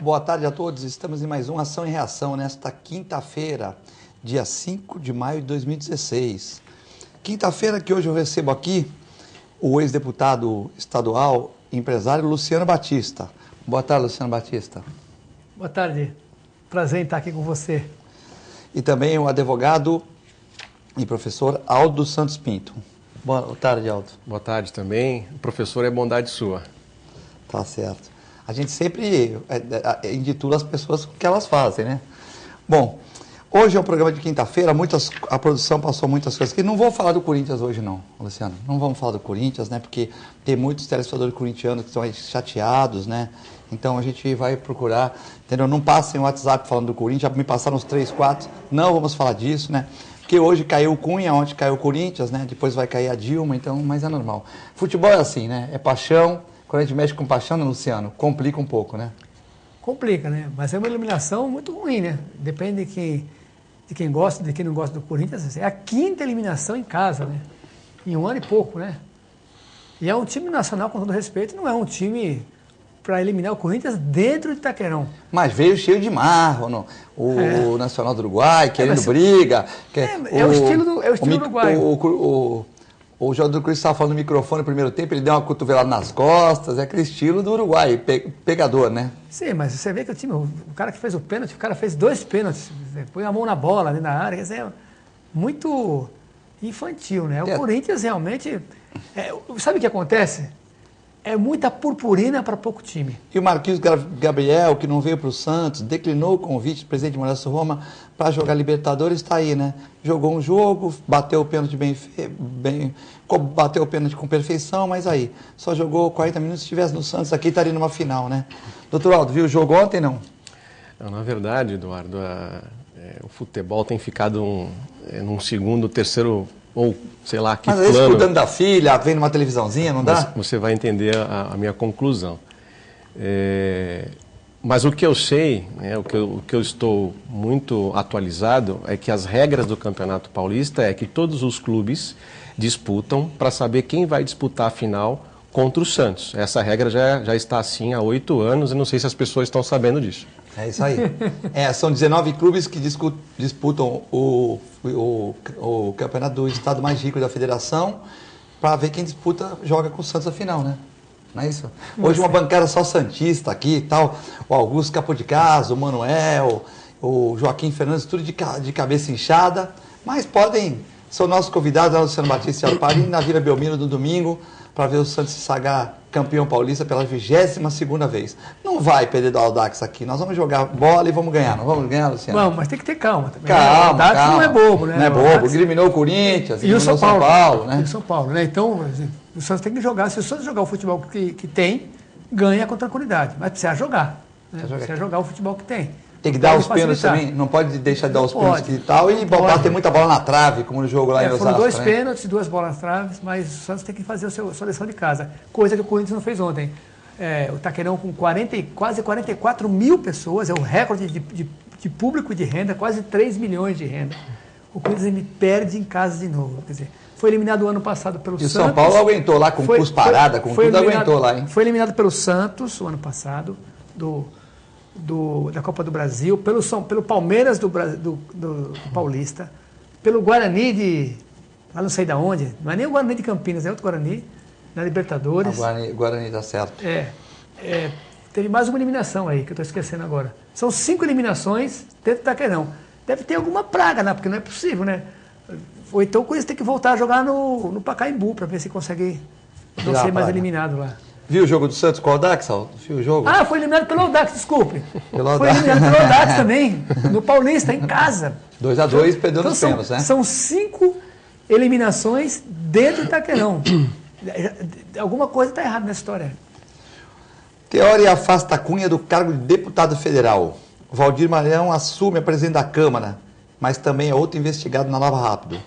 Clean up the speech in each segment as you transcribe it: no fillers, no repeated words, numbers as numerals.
Boa tarde a todos. Estamos em mais um Ação e Reação nesta quinta-feira, dia 5 de maio de 2016. Quinta-feira que hoje eu recebo aqui o ex-deputado estadual e empresário Luciano Batista. Boa tarde, Luciano Batista. Boa tarde. Prazer em estar aqui com você. E também o advogado e professor Aldo dos Santos Pinto. Boa tarde, Aldo. Boa tarde também. O professor é bondade sua. Tá certo. A gente sempre intitula as pessoas o que elas fazem, né? Bom, hoje é um programa de quinta-feira, a produção passou muitas coisas aqui. Não vou falar do Corinthians hoje não, Luciano. Não vamos falar do Corinthians, né? Porque tem muitos telespectadores corintianos que estão aí chateados, né? Então a gente vai procurar, entendeu? Não passem o WhatsApp falando do Corinthians, já me passaram uns 3, 4. Não vamos falar disso, né? Porque hoje caiu o Cunha, ontem caiu o Corinthians, né? Depois vai cair a Dilma, então, mas é normal. Futebol é assim, né? É paixão. Quando a gente mexe com paixão, né, Luciano? Complica um pouco, né? Complica, né? Mas é uma eliminação muito ruim, né? Depende de quem gosta, de quem não gosta do Corinthians. É a quinta eliminação em casa, né? Em um ano e pouco, né? E é um time nacional, com todo respeito, não é um time para eliminar o Corinthians dentro de Itaquerão. Mas veio cheio de marro, o Nacional do Uruguai, querendo briga. É o estilo uruguaio. O jogador do Corinthians estava falando no microfone no primeiro tempo, ele deu uma cotovelada nas costas, é aquele estilo do Uruguai, pegador, né? Sim, mas você vê que o cara que fez o pênalti, o cara fez 2 pênaltis, põe a mão na bola, ali na área, quer dizer, muito infantil, né? O Corinthians realmente, sabe o que acontece? É muita purpurina para pouco time. E o Marquinhos Gabriel, que não veio para o Santos, declinou o convite do presidente Moraes Roma para jogar Libertadores, está aí, né? Jogou um jogo, bateu o pênalti bateu o pênalti com perfeição, mas aí, só jogou 40 minutos. Se estivesse no Santos, aqui estaria numa final, né? Doutor Aldo, viu o jogo ontem, não? Na verdade, Eduardo, o futebol tem ficado num segundo, terceiro, ou sei lá, que plano. Mas às vezes cuidando da filha, vendo uma televisãozinha, não dá? Você vai entender a minha conclusão. Mas o que eu sei, o que eu estou muito atualizado, é que as regras do Campeonato Paulista é que todos os clubes disputam para saber quem vai disputar a final contra o Santos. Essa regra já está assim há 8 anos e não sei se as pessoas estão sabendo disso. É isso aí. São 19 clubes que disputam o campeonato do estado mais rico da federação para ver quem joga com o Santos a final, né? Não é isso? Hoje uma bancada só santista aqui e tal, o Augusto Capô de Casa, o Manuel, o Joaquim Fernandes, tudo de cabeça inchada, mas são nossos convidados, o Luciano Batista e Alpari, na Vila Belmiro no domingo, para ver o Santos se sagrar campeão paulista pela 22ª vez. Não vai perder do Audax aqui, nós vamos jogar bola e vamos ganhar, não vamos ganhar, Luciano? Vamos, mas tem que ter calma também. Calma, o Audax calma. não é bobo, né? Não é bobo, eliminou o Corinthians, e o São Paulo, né? E o São Paulo, né? Então, o Santos tem que jogar, se o Santos jogar o futebol que tem, ganha com tranquilidade, mas precisa jogar, né? Precisa jogar o futebol que tem. Tem que dar os pênaltis também, não pode deixar de dar os pênaltis e tal, e bater muita bola na trave, como no jogo lá em Osasco. Foram 2 pênaltis, 2 bolas na trave, mas o Santos tem que fazer a sua lição de casa, coisa que o Corinthians não fez ontem. O Itaquerão com quase 44 mil pessoas, é o recorde de público e de renda, quase 3 milhões de renda. O Corinthians perde em casa de novo, quer dizer, foi eliminado o ano passado pelo Santos. E o São Paulo aguentou lá com cusparada, com tudo aguentou lá, hein? Foi eliminado pelo Santos o ano passado, da Copa do Brasil, pelo Palmeiras do Paulista, pelo Guarani lá não sei de onde, não é nem o Guarani de Campinas, é outro Guarani, na Libertadores. Guarani dá certo. Teve mais uma eliminação aí, que eu estou esquecendo agora. São 5 eliminações dentro do Itaquerão. Deve ter alguma praga, né? Porque não é possível, né? Ou então o Corinthians tem que voltar a jogar no Pacaembu, para ver se consegue não ser mais eliminado lá. Viu o jogo do Santos com o Audax, Aldo? Viu o jogo? Foi eliminado pelo Audax, desculpe. Foi eliminado pelo Audax também, no Paulista, em casa. 2-2, perdeu nos pênaltis, né? São 5 eliminações dentro do Itaquerão. Alguma coisa está errada nessa história. Teori afasta Cunha do cargo de deputado federal. Valdir Maranhão assume a presidente da Câmara, mas também é outro investigado na Lava Rápido.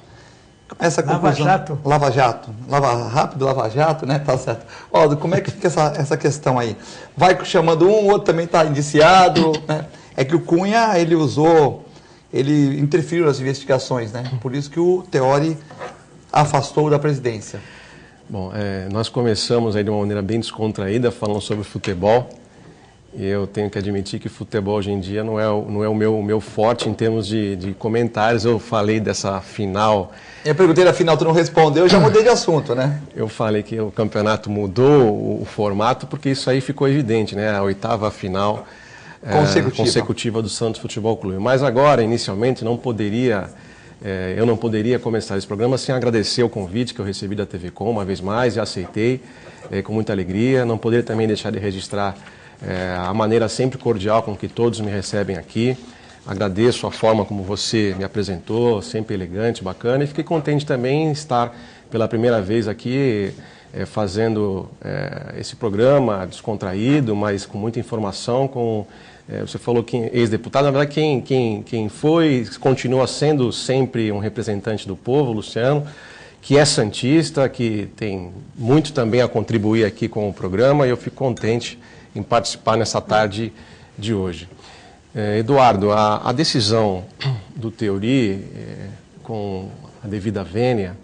Essa conclusão, Lava Jato. Lava Rápido, Lava Jato, né? Tá certo. Aldo, como é que fica essa questão aí? Vai chamando um, o outro também está indiciado, né? É que o Cunha, ele interferiu nas investigações, né? Por isso que o Teori afastou da presidência. Bom, nós começamos aí de uma maneira bem descontraída, falando sobre futebol. E eu tenho que admitir que futebol hoje em dia não é o meu forte em termos de comentários. Eu falei dessa final. Eu perguntei da final, tu não respondeu, eu já mudei de assunto, né? Eu falei que o campeonato mudou o formato porque isso aí ficou evidente, né? A 8ª final consecutiva do Santos Futebol Clube. Mas agora, inicialmente, eu não poderia começar esse programa sem agradecer o convite que eu recebi da TV Com uma vez mais e aceitei com muita alegria. Não poderia também deixar de registrar a maneira sempre cordial com que todos me recebem aqui. Agradeço a forma como você me apresentou, sempre elegante, bacana, e fiquei contente também em estar pela primeira vez aqui fazendo esse programa descontraído, mas com muita informação, você falou que ex-deputado, na verdade quem foi, continua sendo sempre um representante do povo, Luciano, que é santista, que tem muito também a contribuir aqui com o programa, e eu fico contente em participar nessa tarde de hoje. Eduardo, a decisão do Theury, com a devida vênia,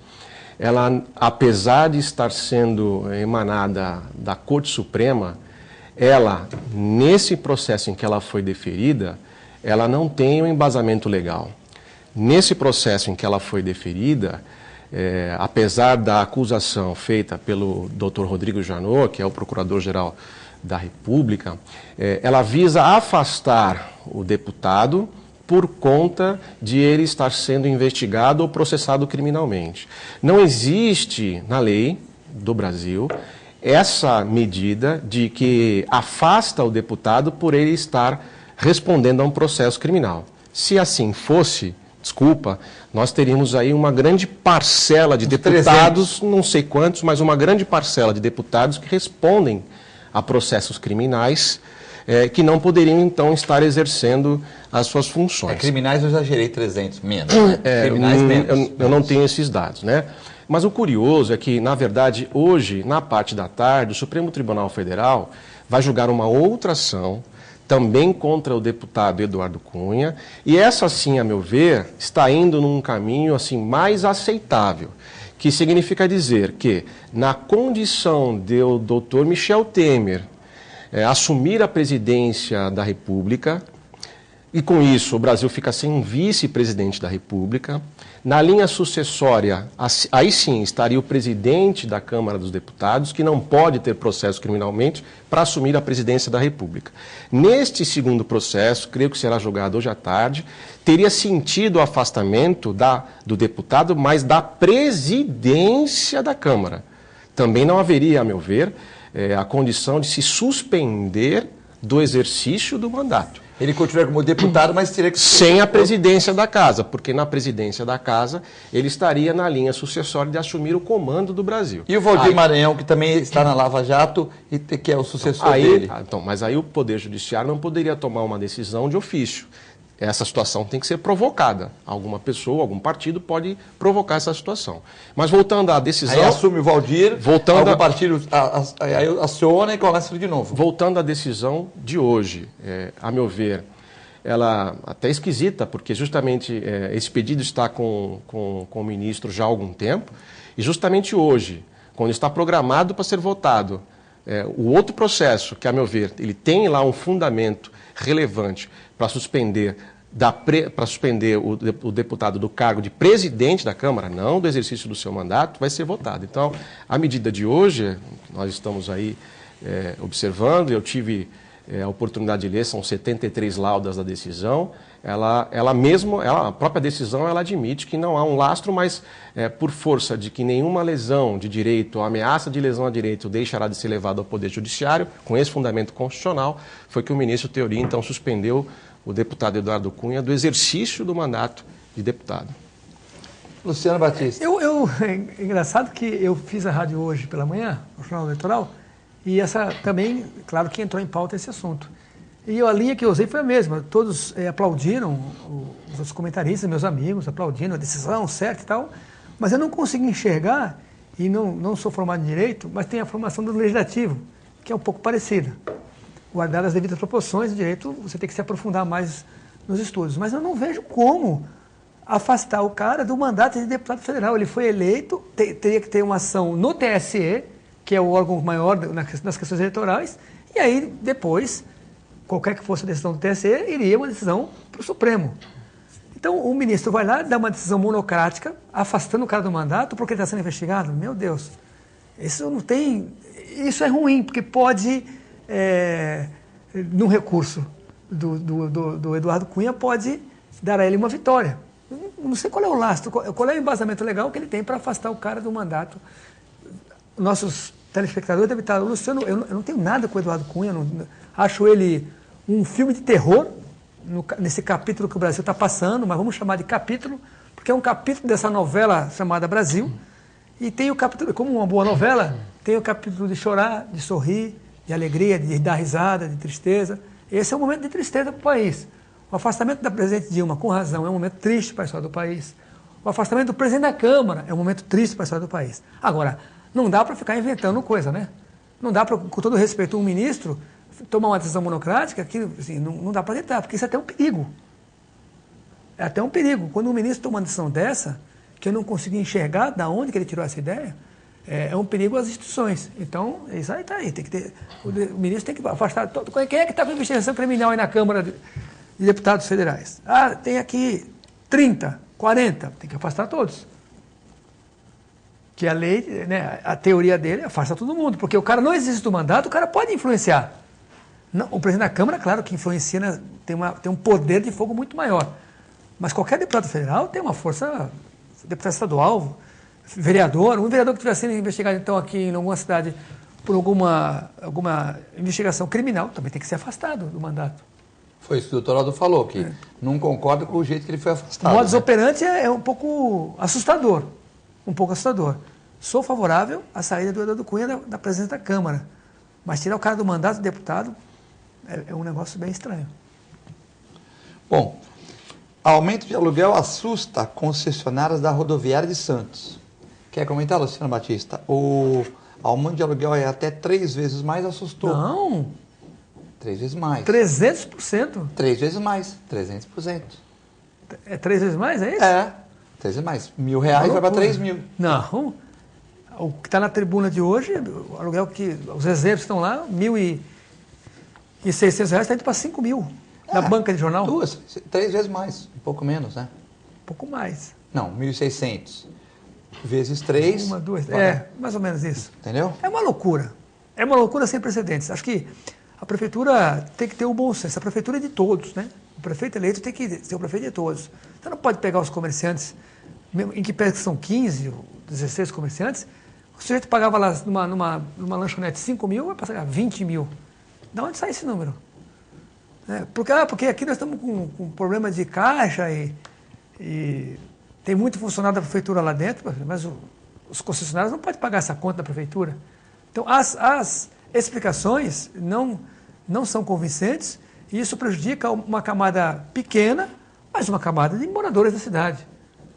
ela, apesar de estar sendo emanada da Corte Suprema, ela, nesse processo em que ela foi deferida, ela não tem um embasamento legal. Nesse processo em que ela foi deferida, apesar da acusação feita pelo Dr. Rodrigo Janot, que é o Procurador-Geral da República, ela visa afastar o deputado por conta de ele estar sendo investigado ou processado criminalmente. Não existe na lei do Brasil essa medida de que afasta o deputado por ele estar respondendo a um processo criminal. Se assim fosse, desculpa, nós teríamos aí uma grande parcela de deputados, 300. Não sei quantos, mas uma grande parcela de deputados que respondem a processos criminais, que não poderiam, então, estar exercendo as suas funções. Criminais eu já gerei 300, menos. Né? Criminais menos. Eu não tenho esses dados, né? Mas o curioso é que, na verdade, hoje, na parte da tarde, o Supremo Tribunal Federal vai julgar uma outra ação, também contra o deputado Eduardo Cunha, e essa, sim, a meu ver, está indo num caminho assim, mais aceitável, que significa dizer que, na condição de o doutor Michel Temer assumir a presidência da República, e com isso o Brasil fica sem um vice-presidente da República, na linha sucessória, aí sim estaria o presidente da Câmara dos Deputados, que não pode ter processo criminalmente, para assumir a presidência da República. Neste segundo processo, creio que será julgado hoje à tarde, teria sentido o afastamento do deputado, mas da presidência da Câmara. Também não haveria, a meu ver, a condição de se suspender do exercício do mandato. Ele continua como deputado, mas teria que... Sem a presidência da casa, porque na presidência da casa ele estaria na linha sucessória de assumir o comando do Brasil. E o Valdir Maranhão, que também está na Lava Jato e que é o sucessor dele? Mas aí o Poder Judiciário não poderia tomar uma decisão de ofício. Essa situação tem que ser provocada. Alguma pessoa, algum partido pode provocar essa situação. Mas voltando à decisão... Aí assume o Valdir, algum partido aí aciona e começa de novo. Voltando à decisão de hoje, a meu ver, ela até esquisita, porque justamente esse pedido está com o ministro já há algum tempo, e justamente hoje, quando está programado para ser votado, o outro processo, que a meu ver, ele tem lá um fundamento relevante para suspender o deputado do cargo de presidente da Câmara, não do exercício do seu mandato, vai ser votado. Então, a medida de hoje, nós estamos aí observando, eu tive a oportunidade de ler, são 73 laudas da decisão, a própria decisão, ela admite que não há um lastro, mas por força de que nenhuma lesão de direito, ou ameaça de lesão a direito deixará de ser levada ao Poder Judiciário, com esse fundamento constitucional, foi que o ministro Theury, então, suspendeu o deputado Eduardo Cunha do exercício do mandato de deputado. Luciano Batista. É engraçado que eu fiz a rádio hoje pela manhã, no Jornal Eleitoral, e essa também, claro que entrou em pauta esse assunto. E a linha que eu usei foi a mesma. Todos aplaudiram, os comentaristas, meus amigos, aplaudindo a decisão certa e tal, mas eu não consigo enxergar, e não sou formado em Direito, mas tem a formação do Legislativo, que é um pouco parecida. Guardar as devidas proporções, o direito, você tem que se aprofundar mais nos estudos. Mas eu não vejo como afastar o cara do mandato de deputado federal. Ele foi eleito, teria que ter uma ação no TSE, que é o órgão maior nas questões eleitorais, e aí depois qualquer que fosse a decisão do TSE, iria uma decisão para o Supremo. Então, o ministro vai lá, dá uma decisão monocrática, afastando o cara do mandato porque ele está sendo investigado. Meu Deus, isso não tem... Isso é ruim, porque pode, num recurso do Eduardo Cunha, pode dar a ele uma vitória. Não sei qual é o lastro, qual é o embasamento legal que ele tem para afastar o cara do mandato. Nossos telespectadores devem estar... Luciano, eu não tenho nada com o Eduardo Cunha, acho ele um filme de terror, nesse capítulo que o Brasil está passando, mas vamos chamar de capítulo, porque é um capítulo dessa novela chamada Brasil, e tem o capítulo, como uma boa novela, tem o capítulo de chorar, de sorrir, de alegria, de dar risada, de tristeza. Esse é um momento de tristeza para o país. O afastamento da presidente Dilma, com razão, é um momento triste para a história do país. O afastamento do presidente da Câmara é um momento triste para a história do país. Agora, não dá para ficar inventando coisa, né? Não dá para, com todo respeito, um ministro tomar uma decisão monocrática que assim, não dá para aceitar, porque isso é até um perigo. É até um perigo. Quando um ministro toma uma decisão dessa, que eu não consegui enxergar de onde que ele tirou essa ideia, é um perigo às instituições. Então, isso aí está aí. Tem que ter, o ministro tem que afastar todo. Quem é que está com investigação criminal aí na Câmara de Deputados Federais? Ah, tem aqui 30, 40, tem que afastar todos. Que a lei, né, a teoria dele afasta todo mundo, porque o cara não existe do mandato, o cara pode influenciar. Não, o presidente da Câmara, claro, que influencia, né, tem um poder de fogo muito maior. Mas qualquer deputado federal tem uma força, deputado estadual, vereador, um vereador que estiver sendo investigado, então, aqui em alguma cidade por alguma investigação criminal, também tem que ser afastado do mandato. Foi isso que o doutor Aldo falou, que não concorda com o jeito que ele foi afastado. O modus operandi é um pouco assustador. Um pouco assustador. Sou favorável à saída do Eduardo Cunha da presidência da Câmara. Mas tirar o cara do mandato de deputado é um negócio bem estranho. Bom, aumento de aluguel assusta concessionárias da rodoviária de Santos. Quer comentar, Luciano Batista? O aumento de aluguel é até 3 vezes mais, assustou. Não. 3 vezes mais. 300%? 3 vezes mais, 300%. É 3 vezes mais, é isso? É. 3 vezes mais. R$1.000 vai para 3.000. Não. O que está na tribuna de hoje, o aluguel que os exemplos estão lá, R$1.600 está indo para 5.000 na banca de jornal. 3 vezes mais, um pouco menos, né? Um pouco mais. Não, 1.600 vezes 3. 1, 2, mais ou menos isso. Entendeu? É uma loucura. É uma loucura sem precedentes. Acho que a prefeitura tem que ter o bom senso. A prefeitura é de todos, né? O prefeito eleito tem que ser o prefeito de todos. Você não pode pegar os comerciantes, em que pese que são 15 ou 16 comerciantes, o sujeito pagava lá numa lanchonete 5.000, vai pagar 20.000. De onde sai esse número? Porque aqui nós estamos com problema de caixa e tem muito funcionário da prefeitura lá dentro, mas os concessionários não podem pagar essa conta da prefeitura. Então, as explicações não são convincentes e isso prejudica uma camada pequena, mas uma camada de moradores da cidade.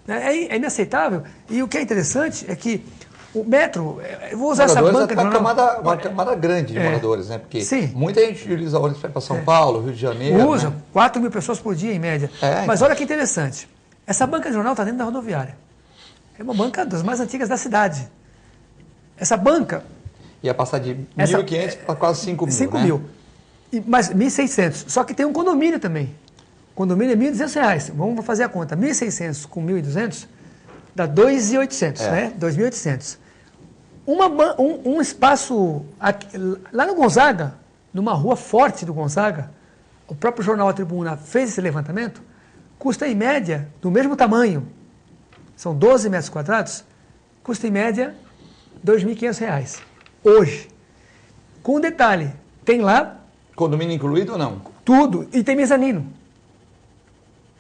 É inaceitável. E o que é interessante é que o metro, eu vou usar essa banca de jornal. Uma camada grande de moradores, né? Porque muita gente utiliza ônibus para ir para São Paulo, Rio de Janeiro. Usa, né? 4.000 pessoas por dia, em média. Mas então. olha que interessante. Essa banca de jornal está dentro da rodoviária. É uma banca das mais antigas da cidade. Essa banca... Ia passar de 1.500 para quase 5.000, 5.000. Né? Mas 1.600. Só que tem um condomínio também. O condomínio é R$1.200. Vamos fazer a conta. 1.600 com 1.200 dá 2.800, né? 2.800. Um espaço aqui, lá no Gonzaga, numa rua forte do Gonzaga, o próprio jornal A Tribuna fez esse levantamento, custa em média, do mesmo tamanho, são 12 metros quadrados, custa em média R$2.500. Hoje. Com um detalhe, tem lá... Condomínio incluído ou não? Tudo. E tem mezanino.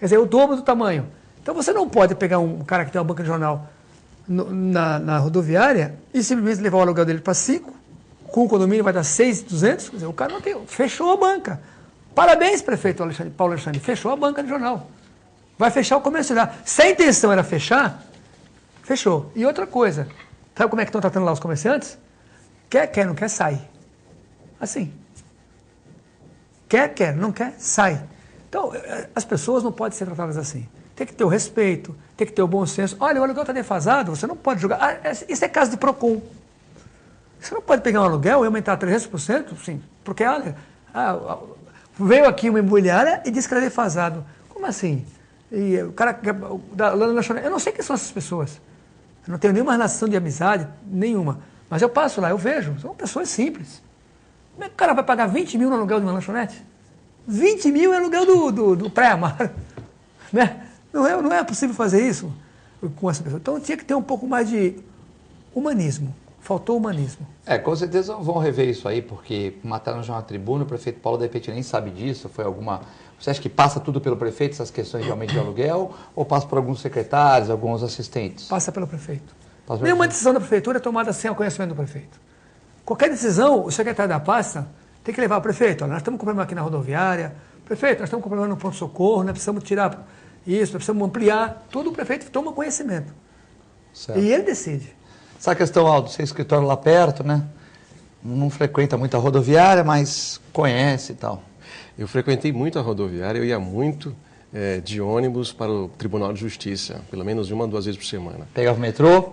Quer dizer, o dobro do tamanho. Então você não pode pegar um cara que tem uma banca de jornal na rodoviária e simplesmente levar o aluguel dele para 5, com o condomínio vai dar 6.200, quer dizer, o cara não tem, fechou a banca. Parabéns, prefeito Paulo Alexandre, fechou a banca de jornal. Vai fechar o comércio lá. Se a intenção era fechar, fechou. E outra coisa, sabe como é que estão tratando lá os comerciantes? Quer, não quer, sai. Assim. Quer, não quer, sai. Então, as pessoas não podem ser tratadas assim. Tem que ter o respeito, tem que ter o bom senso. Olha, o aluguel está defasado, você não pode jogar. Isso é caso de PROCON. Você não pode pegar um aluguel e aumentar 300%, sim, porque Veio aqui uma imobiliária e disse que era defasado. Como assim? E o cara lá na lanchonete, eu não sei quem são essas pessoas. Eu não tenho nenhuma relação de amizade, nenhuma. Mas eu passo lá, eu vejo, são pessoas simples. Como é que o cara vai pagar 20 mil no aluguel de uma lanchonete? 20 mil é aluguel do Praia-Mar. Né? Não é possível fazer isso com essa pessoa. Então tinha que ter um pouco mais de humanismo. Faltou humanismo. Com certeza vão rever isso aí, porque mataram no Jornal Tribuna, o prefeito Paulo de repente nem sabe disso, foi alguma... Você acha que passa tudo pelo prefeito, essas questões de aumento de aluguel, ou passa por alguns secretários, alguns assistentes? Passa pelo prefeito. Nenhuma decisão da prefeitura é tomada sem o conhecimento do prefeito. Qualquer decisão, o secretário da pasta tem que levar ao prefeito. Olha, nós estamos com problema aqui na rodoviária, prefeito, nós estamos com problema no pronto-socorro, nós precisamos tirar isso, nós precisamos ampliar. Tudo o prefeito toma conhecimento. Certo. E ele decide. Essa questão, Aldo, você é escritório lá perto, né? Não frequenta muito a rodoviária, mas conhece e tal. Eu frequentei muito a rodoviária, eu ia muito de ônibus para o Tribunal de Justiça, pelo menos 1 ou 2 vezes por semana. Pegava o metrô?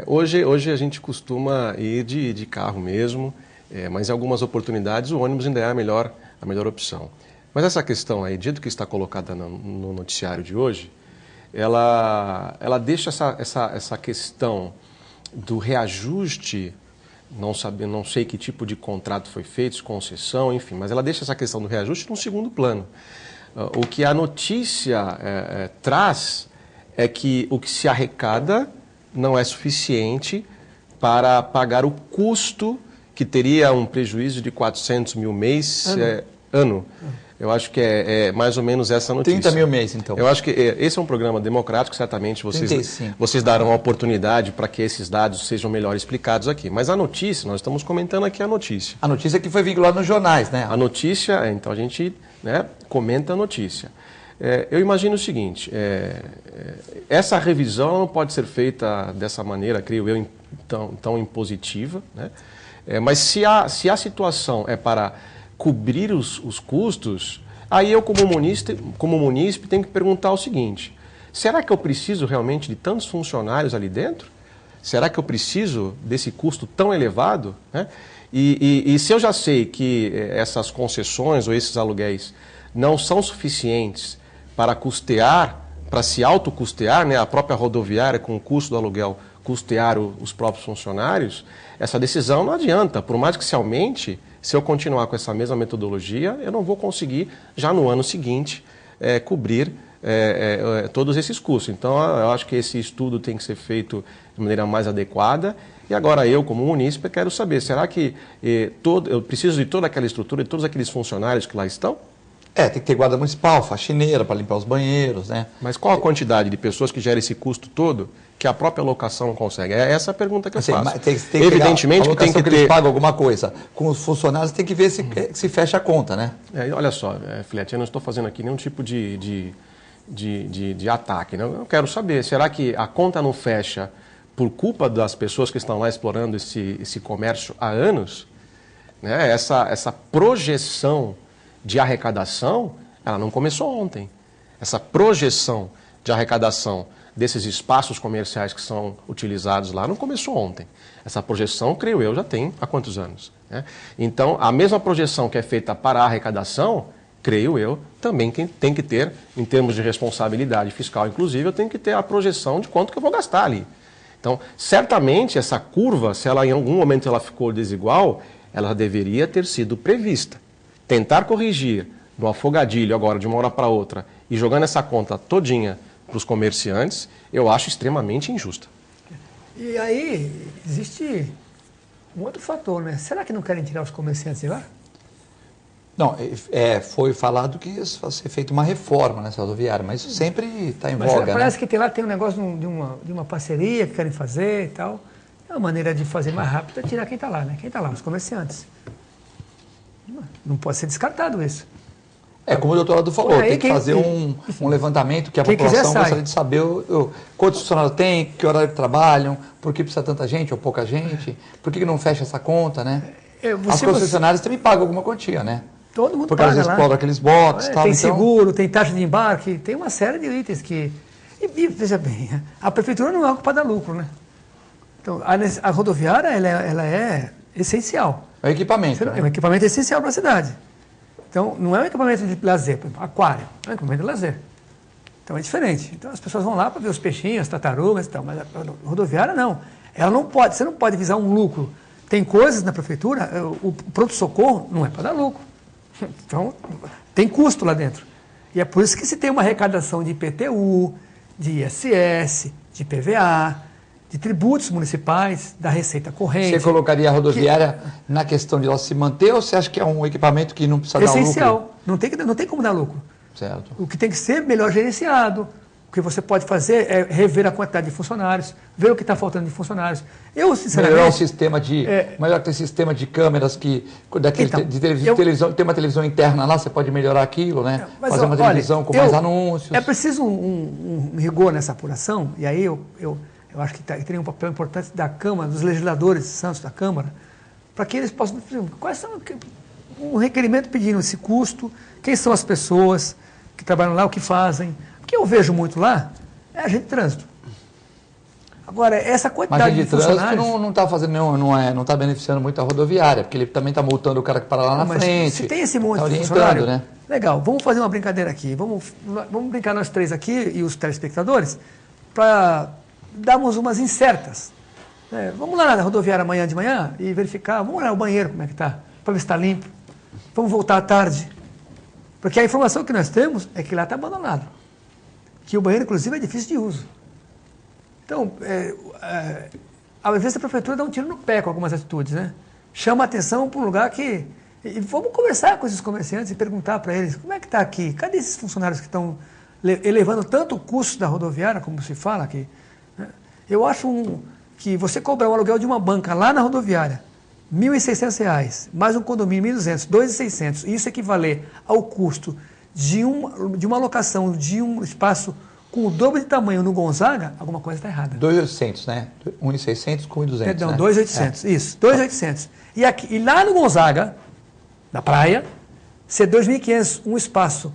Hoje a gente costuma ir de carro mesmo, mas em algumas oportunidades o ônibus ainda é a melhor opção. Mas essa questão aí, dito que está colocada no noticiário de hoje, ela deixa essa questão do reajuste, não sei que tipo de contrato foi feito, concessão, enfim, mas ela deixa essa questão do reajuste num segundo plano. O que a notícia traz é que o que se arrecada não é suficiente para pagar o custo que teria um prejuízo de 400 mil mês ano. Eu acho que é mais ou menos essa notícia. 30 mil mês, então. Eu acho que esse é um programa democrático, certamente vocês darão a oportunidade para que esses dados sejam melhor explicados aqui. Mas a notícia, nós estamos comentando aqui a notícia. A notícia que foi vinculada nos jornais, né? A notícia, então a gente comenta a notícia. Eu imagino o seguinte, essa revisão não pode ser feita dessa maneira, creio eu, tão impositiva, né? Mas se a situação é para cobrir os custos, aí eu, como munícipe, tenho que perguntar o seguinte: será que eu preciso realmente de tantos funcionários ali dentro? Será que eu preciso desse custo tão elevado? Né? E se eu já sei que essas concessões ou esses aluguéis não são suficientes para custear, para se autocustear, né, a própria rodoviária com o custo do aluguel custear os próprios funcionários, essa decisão não adianta, por mais que se aumente. Se eu continuar com essa mesma metodologia, eu não vou conseguir, já no ano seguinte, cobrir todos esses custos. Então, eu acho que esse estudo tem que ser feito de maneira mais adequada. E agora eu, como munícipe, quero saber, será que eu preciso de toda aquela estrutura, de todos aqueles funcionários que lá estão? Tem que ter guarda municipal, faxineira para limpar os banheiros, né? Mas qual a quantidade de pessoas que gera esse custo todo que a própria locação não consegue? É essa a pergunta que eu faço. Evidentemente que tem que ter... eles pagam alguma coisa. Com os funcionários tem que ver se fecha a conta, né? Olha só, Filete, eu não estou fazendo aqui nenhum tipo de ataque. Né? Eu quero saber, será que a conta não fecha por culpa das pessoas que estão lá explorando esse comércio há anos? Né? Essa projeção de arrecadação, ela não começou ontem. Essa projeção de arrecadação desses espaços comerciais que são utilizados lá não começou ontem. Essa projeção, creio eu, já tem há quantos anos? Né? Então, a mesma projeção que é feita para a arrecadação, creio eu, também tem que ter, em termos de responsabilidade fiscal, inclusive, eu tenho que ter a projeção de quanto que eu vou gastar ali. Então, certamente, essa curva, se ela em algum momento ela ficou desigual, ela deveria ter sido prevista. Tentar corrigir no afogadilho agora, de uma hora para outra, e jogando essa conta todinha para os comerciantes, eu acho extremamente injusta. E aí, existe um outro fator, né? Será que não querem tirar os comerciantes de lá? Não, foi falado que ia ser feita uma reforma nessa rodoviária, mas isso sempre está em voga, né? Parece que lá tem um negócio de uma parceria que querem fazer e tal. É uma maneira de fazer mais rápido é tirar quem está lá, né? Quem está lá? Os comerciantes. Não pode ser descartado isso. Como o doutor Aldo falou, tem que fazer um levantamento que a população gostaria de saber quantos funcionários tem, que horário que trabalham, por que precisa tanta gente ou pouca gente, por que não fecha essa conta, né? As concessionárias também pagam alguma quantia, né? Todo mundo porque paga, às vezes exploram aqueles botes e tal. Tem seguro, tem taxa de embarque, tem uma série de itens que... E veja bem, a prefeitura não é ocupada a lucro, né? Então, a rodoviária, ela é essencial. É um equipamento, né? É um equipamento essencial para a cidade. Então, não é um equipamento de lazer, por exemplo, aquário, é um equipamento de lazer. Então, é diferente. Então, as pessoas vão lá para ver os peixinhos, as tartarugas e tal, mas a rodoviária não. Ela não pode, você não pode visar um lucro. Tem coisas na prefeitura, o pronto-socorro não é para dar lucro. Então, tem custo lá dentro. E é por isso que se tem uma arrecadação de IPTU, de ISS, de PVA, de tributos municipais, da receita corrente. Você colocaria a rodoviária na questão de ela se manter ou você acha que é um equipamento que não precisa dar lucro? Essencial. Não tem como dar lucro. Certo. O que tem que ser melhor gerenciado. O que você pode fazer é rever a quantidade de funcionários, ver o que está faltando de funcionários. Eu, sinceramente... Melhorar o sistema de... melhor ter sistema de câmeras que... televisão, tem uma televisão interna lá, você pode melhorar aquilo, né? Fazer uma televisão com mais anúncios. É preciso um rigor nessa apuração, e aí eu acho que teria um papel importante da Câmara, dos legisladores de Santos, da Câmara, para que eles possam... Quais são um requerimento pedindo esse custo, quem são as pessoas que trabalham lá, o que fazem... O que eu vejo muito lá é agente de trânsito. Agora, essa quantidade de funcionários... Mas não está fazendo não está beneficiando muito a rodoviária, porque ele também está multando o cara que para lá na frente. Se tem esse monte de funcionário, né? Legal, vamos fazer uma brincadeira aqui. Vamos brincar nós três aqui e os telespectadores para darmos umas incertas. Vamos lá na rodoviária amanhã de manhã e verificar, vamos olhar o banheiro como é que está, para ver se está limpo. Vamos voltar à tarde. Porque a informação que nós temos é que lá está abandonado. Que o banheiro, inclusive, é difícil de uso. Então, às vezes a prefeitura dá um tiro no pé com algumas atitudes, né? Chama a atenção para um lugar que... E vamos conversar com esses comerciantes e perguntar para eles, como é que está aqui? Cadê esses funcionários que estão elevando tanto o custo da rodoviária, como se fala aqui? Eu acho que você cobrar o aluguel de uma banca lá na rodoviária, R$ 1.600, mais um condomínio, R$ 1.200, R$ 2.600, isso equivaler ao custo de uma locação de um espaço com o dobro de tamanho no Gonzaga, alguma coisa está errada. 2.800, né? 1.600 com 1.200. Perdão, né? 2.800, isso, 2.800. E lá no Gonzaga, na praia, ser 2.500, um espaço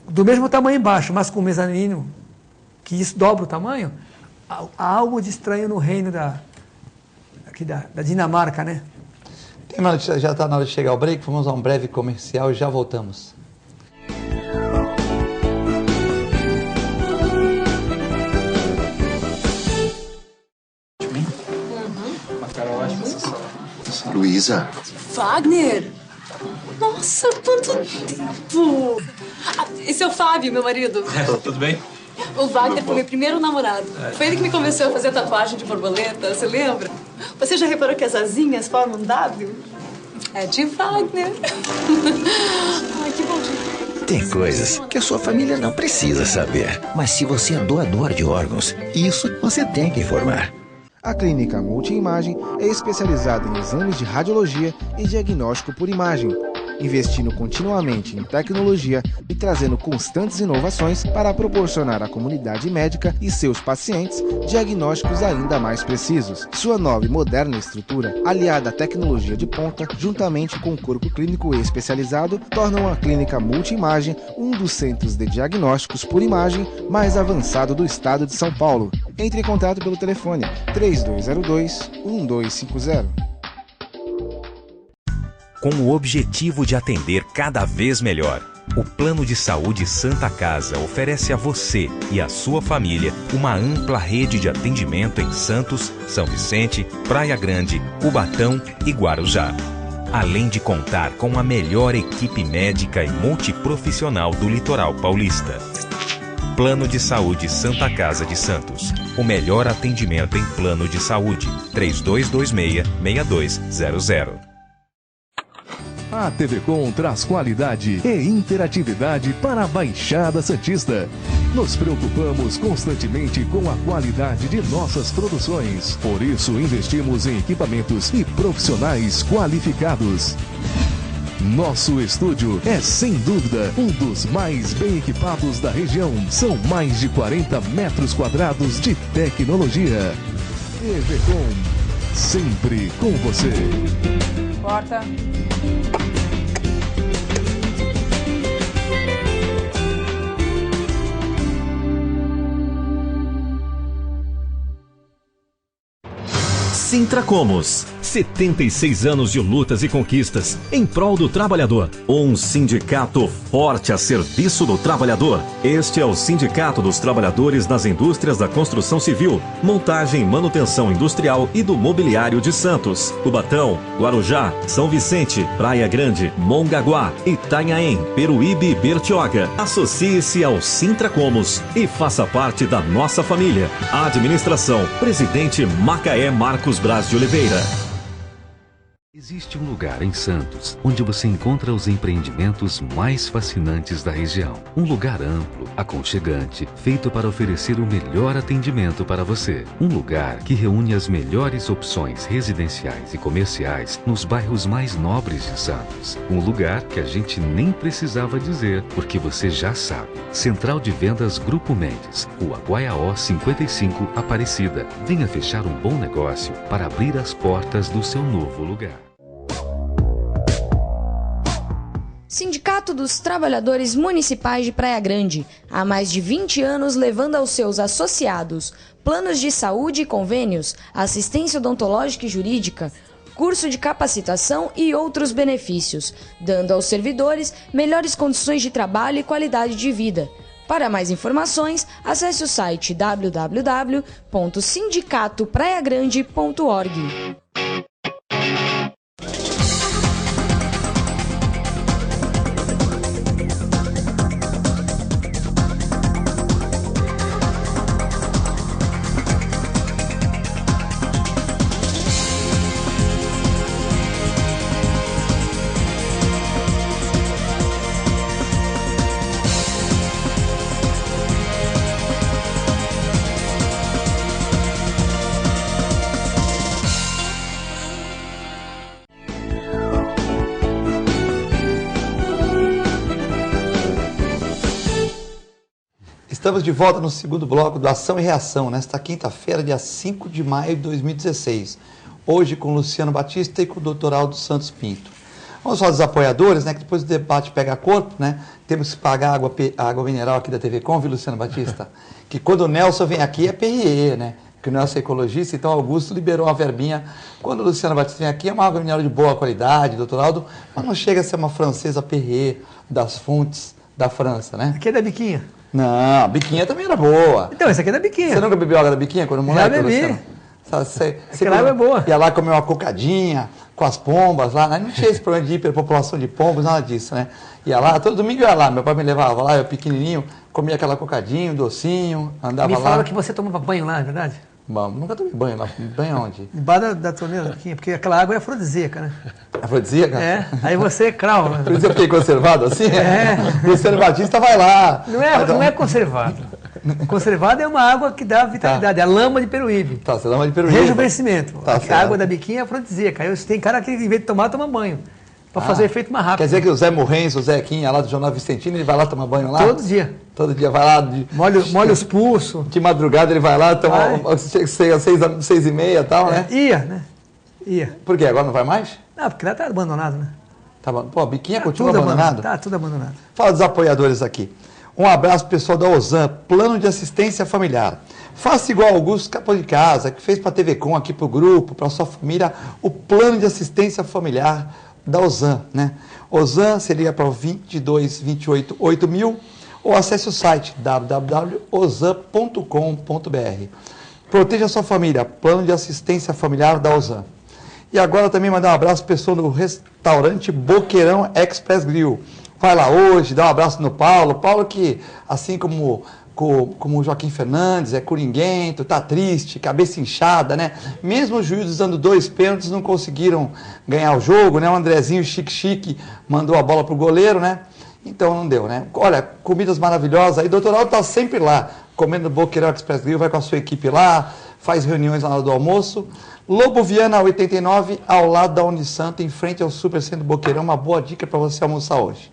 do mesmo tamanho embaixo, mas com mezanino, que isso dobra o tamanho, há algo de estranho no reino da Dinamarca, né? Já está na hora de chegar ao break, vamos a um breve comercial e já voltamos. Luísa. Wagner! Nossa, quanto tempo! Esse é o Fábio, meu marido. Tudo bem? O Wagner foi meu primeiro namorado. Foi ele que me convenceu a fazer tatuagem de borboleta, você lembra? Você já reparou que as asinhas formam um W? É de Wagner. Ai, que bom. Tem coisas que a sua família não precisa saber. Mas se você é doador de órgãos, isso você tem que informar. A Clínica Multiimagem é especializada em exames de radiologia e diagnóstico por imagem, investindo continuamente em tecnologia e trazendo constantes inovações para proporcionar à comunidade médica e seus pacientes diagnósticos ainda mais precisos. Sua nova e moderna estrutura, aliada à tecnologia de ponta, juntamente com o corpo clínico especializado, tornam a Clínica Multiimagem um dos centros de diagnósticos por imagem mais avançado do estado de São Paulo. Entre em contato pelo telefone 3202-1250. Com o objetivo de atender cada vez melhor, o Plano de Saúde Santa Casa oferece a você e a sua família uma ampla rede de atendimento em Santos, São Vicente, Praia Grande, Cubatão e Guarujá. Além de contar com a melhor equipe médica e multiprofissional do litoral paulista. Plano de Saúde Santa Casa de Santos. O melhor atendimento em plano de saúde. 3226-6200. A TV Com traz qualidade e interatividade para a Baixada Santista. Nos preocupamos constantemente com a qualidade de nossas produções. Por isso, investimos em equipamentos e profissionais qualificados. Nosso estúdio é, sem dúvida, um dos mais bem equipados da região. São mais de 40 metros quadrados de tecnologia. TV Com, sempre com você. Corta. Sintracomos, 76 anos de lutas e conquistas em prol do trabalhador. Um sindicato forte a serviço do trabalhador. Este é o Sindicato dos Trabalhadores das Indústrias da Construção Civil, Montagem e Manutenção Industrial e do Mobiliário de Santos, Cubatão, Guarujá, São Vicente, Praia Grande, Mongaguá, Itanhaém, Peruíbe e Bertioga. Associe-se ao Sintracomos e faça parte da nossa família. Administração, Presidente Macaé Marcos Braz de Oliveira. Existe um lugar em Santos onde você encontra os empreendimentos mais fascinantes da região. Um lugar amplo, aconchegante, feito para oferecer o melhor atendimento para você. Um lugar que reúne as melhores opções residenciais e comerciais nos bairros mais nobres de Santos. Um lugar que a gente nem precisava dizer, porque você já sabe. Central de Vendas Grupo Mendes, Rua Guaiaó 55, Aparecida. Venha fechar um bom negócio para abrir as portas do seu novo lugar. Sindicato dos Trabalhadores Municipais de Praia Grande, há mais de 20 anos levando aos seus associados planos de saúde e convênios, assistência odontológica e jurídica, curso de capacitação e outros benefícios, dando aos servidores melhores condições de trabalho e qualidade de vida. Para mais informações, acesse o site www.sindicatopraiagrande.org. Estamos de volta no segundo bloco do Ação e Reação, nesta quinta-feira, dia 5 de maio de 2016. Hoje com Luciano Batista e com o Dr. Aldo Santos Pinto. Vamos falar dos apoiadores, né? Que depois do debate pega corpo, né? Temos que pagar a água mineral aqui da TV Com, viu, Luciano Batista? Que quando o Nelson vem aqui é PRE, né? Que o Nelson é ecologista, então o Augusto liberou uma verbinha. Quando o Luciano Batista vem aqui é uma água mineral de boa qualidade, Dr. Aldo, mas não chega a ser uma francesa PRE das fontes da França, né? Aqui é da Biquinha. Não, a Biquinha também era boa. Então, essa aqui é da Biquinha. Você nunca bebeu água da Biquinha quando moleque? Já bebi. Aquela água é boa. Ia lá comer uma cocadinha com as pombas lá. Não tinha esse problema de hiperpopulação de pombos, nada disso, né? Ia lá, todo domingo eu ia lá. Meu pai me levava lá, eu pequenininho, comia aquela cocadinha, um docinho, andava lá. Me falava que você tomava banho lá, é verdade? Bom, nunca tomei banho lá. Banho onde? Embaixo da torneira da Biquinha, porque aquela água é afrodisíaca, né? Afrodisíaca? É, aí você crava. Por isso eu fiquei conservado assim? É. Luciano Batista vai lá. Não é conservado. Conservado é uma água que dá vitalidade, é a lama de Peruíbe. Tá, você lama de Peruíbe. Rejuvenescimento. Tá, a água da Biquinha é afrodisíaca. Aí tem cara que, em vez de tomar, toma banho. Para fazer efeito mais rápido. Quer dizer que o Zé Morrenzo, o Zé Quinha lá do Jornal Vicentino, ele vai lá tomar banho lá? Todo dia. Todo dia vai lá. Molha os pulsos. De madrugada ele vai lá, chega às 6h30 e tal, né? Ia. Por quê? Agora não vai mais? Não, porque lá tá abandonado, né? Pô, a Biquinha continua abandonado? Tá tudo abandonado. Fala dos apoiadores aqui. Um abraço pro pessoal da Ozan, Plano de Assistência Familiar. Faça igual Augusto Capô de Casa, que fez para a TV Com, aqui para o grupo, para a sua família, o Plano de Assistência Familiar da Ozan, né? Ozan seria para o 22 28 8000 ou acesse o site www.ozan.com.br. Proteja a sua família, Plano de Assistência Familiar da Ozan. E agora também mandar um abraço para o pessoal do restaurante Boqueirão Express Grill. Vai lá hoje, dá um abraço no Paulo. Paulo que, assim como o Joaquim Fernandes, é coringuento, tá triste, cabeça inchada, né? Mesmo os juízes dando 2 pênaltis, não conseguiram ganhar o jogo, né? O Andrezinho chique mandou a bola pro goleiro, né? Então não deu, né? Olha, comidas maravilhosas. Aí o Dr. Aldo tá sempre lá, comendo Boqueirão Express Grill, vai com a sua equipe lá, faz reuniões na hora do almoço. Lobo Viana 89, ao lado da Unisanto, em frente ao Supercentro Boqueirão, uma boa dica para você almoçar hoje.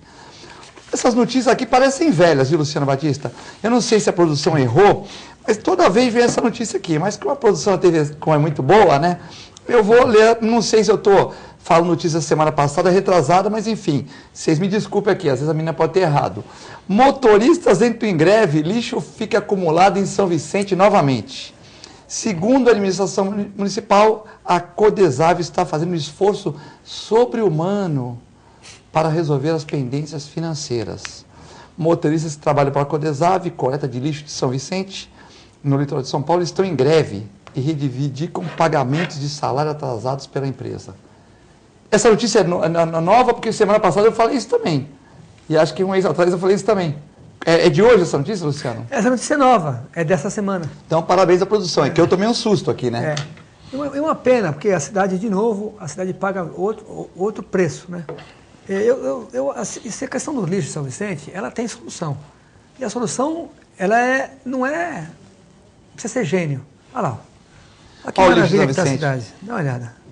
Essas notícias aqui parecem velhas, viu, Luciano Batista? Eu não sei se a produção errou, mas toda vez vem essa notícia aqui. Mas como a produção da TV Com é muito boa, né? Eu vou ler, não sei se eu estou falando notícia semana passada, retrasada, mas enfim, vocês me desculpem aqui, às vezes a menina pode ter errado. Motoristas entram em greve, lixo fica acumulado em São Vicente novamente. Segundo a administração municipal, a Codesave está fazendo um esforço sobre-humano para resolver as pendências financeiras. Motoristas que trabalham para a Codesave, coleta de lixo de São Vicente, no litoral de São Paulo, estão em greve e reivindicam pagamentos de salário atrasados pela empresa. Essa notícia é nova porque semana passada eu falei isso também. E acho que um mês atrás eu falei isso também. É de hoje essa notícia, Luciano? Essa notícia é nova, é dessa semana. Então, parabéns à produção. É que eu tomei um susto aqui, né? É uma pena, porque a cidade, de novo, a cidade paga outro preço, né? Essa questão do lixo de São Vicente, ela tem solução. E a solução, não precisa ser gênio. Olha lá. Olha que maravilha que está a cidade. Dá uma olhada.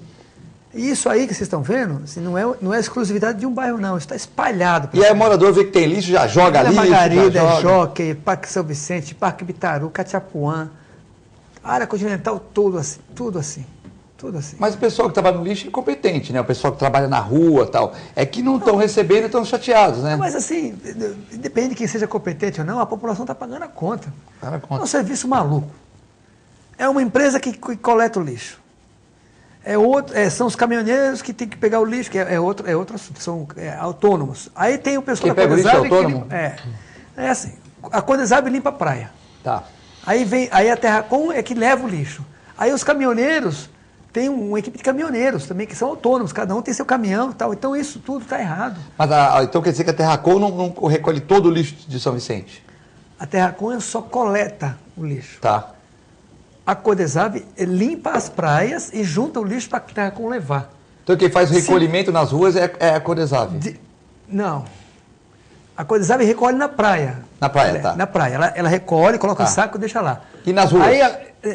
E isso aí que vocês estão vendo, assim, não é exclusividade de um bairro, não. Isso está espalhado. E aí o morador vê que tem lixo, já joga lixo. Margarida, Jockey, Parque São Vicente, Parque Bitaru, Catiapuã, área continental, tudo assim. Tudo assim. Mas o pessoal que trabalha no lixo é incompetente, né? O pessoal que trabalha na rua e tal. É que não estão recebendo e estão chateados, né? Mas assim, depende de quem seja competente ou não, a população está pagando a conta. É um serviço maluco. É uma empresa que coleta o lixo. São os caminhoneiros que tem que pegar o lixo, que é outro assunto, são autônomos. Aí tem o pessoal da Codesave. Quem pega o lixo é autônomo? É assim, a Codesave limpa a praia. Tá. Aí a Terracom é que leva o lixo. Aí os caminhoneiros, tem uma equipe de caminhoneiros também, que são autônomos, cada um tem seu caminhão e tal. Então isso tudo está errado. Mas então quer dizer que a Terracom não recolhe todo o lixo de São Vicente? A Terracom só coleta o lixo. Tá. A Codesave limpa as praias e junta o lixo para a Terracom levar. Então quem faz o recolhimento nas ruas é a Codesave? Não. A Codesave recolhe na praia. Na praia, tá. Na praia. Ela recolhe, coloca em saco e deixa lá. E nas ruas?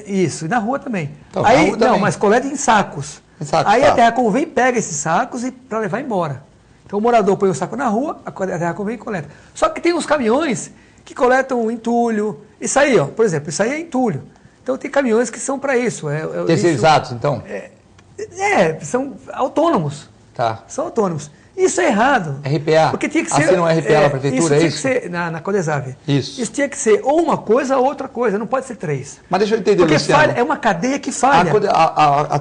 Isso, e na rua também. Então, na rua também. Mas coleta em sacos. Aí a Terracom vem e pega esses sacos para levar embora. Então o morador põe o saco na rua, a Terracom vem e coleta. Só que tem uns caminhões que coletam entulho. Isso aí, ó, por exemplo, isso aí é entulho. Então tem caminhões que são para isso. Terceirizados, então? São autônomos. Tá. São autônomos. Isso é errado. RPA. Porque tinha que ser. Assinam RPA na prefeitura, isso? Tinha que ser na Codesave. Isso. Isso tinha que ser ou uma coisa ou outra coisa, não pode ser três. Mas deixa eu entender, porque Luciano. É uma cadeia que falha.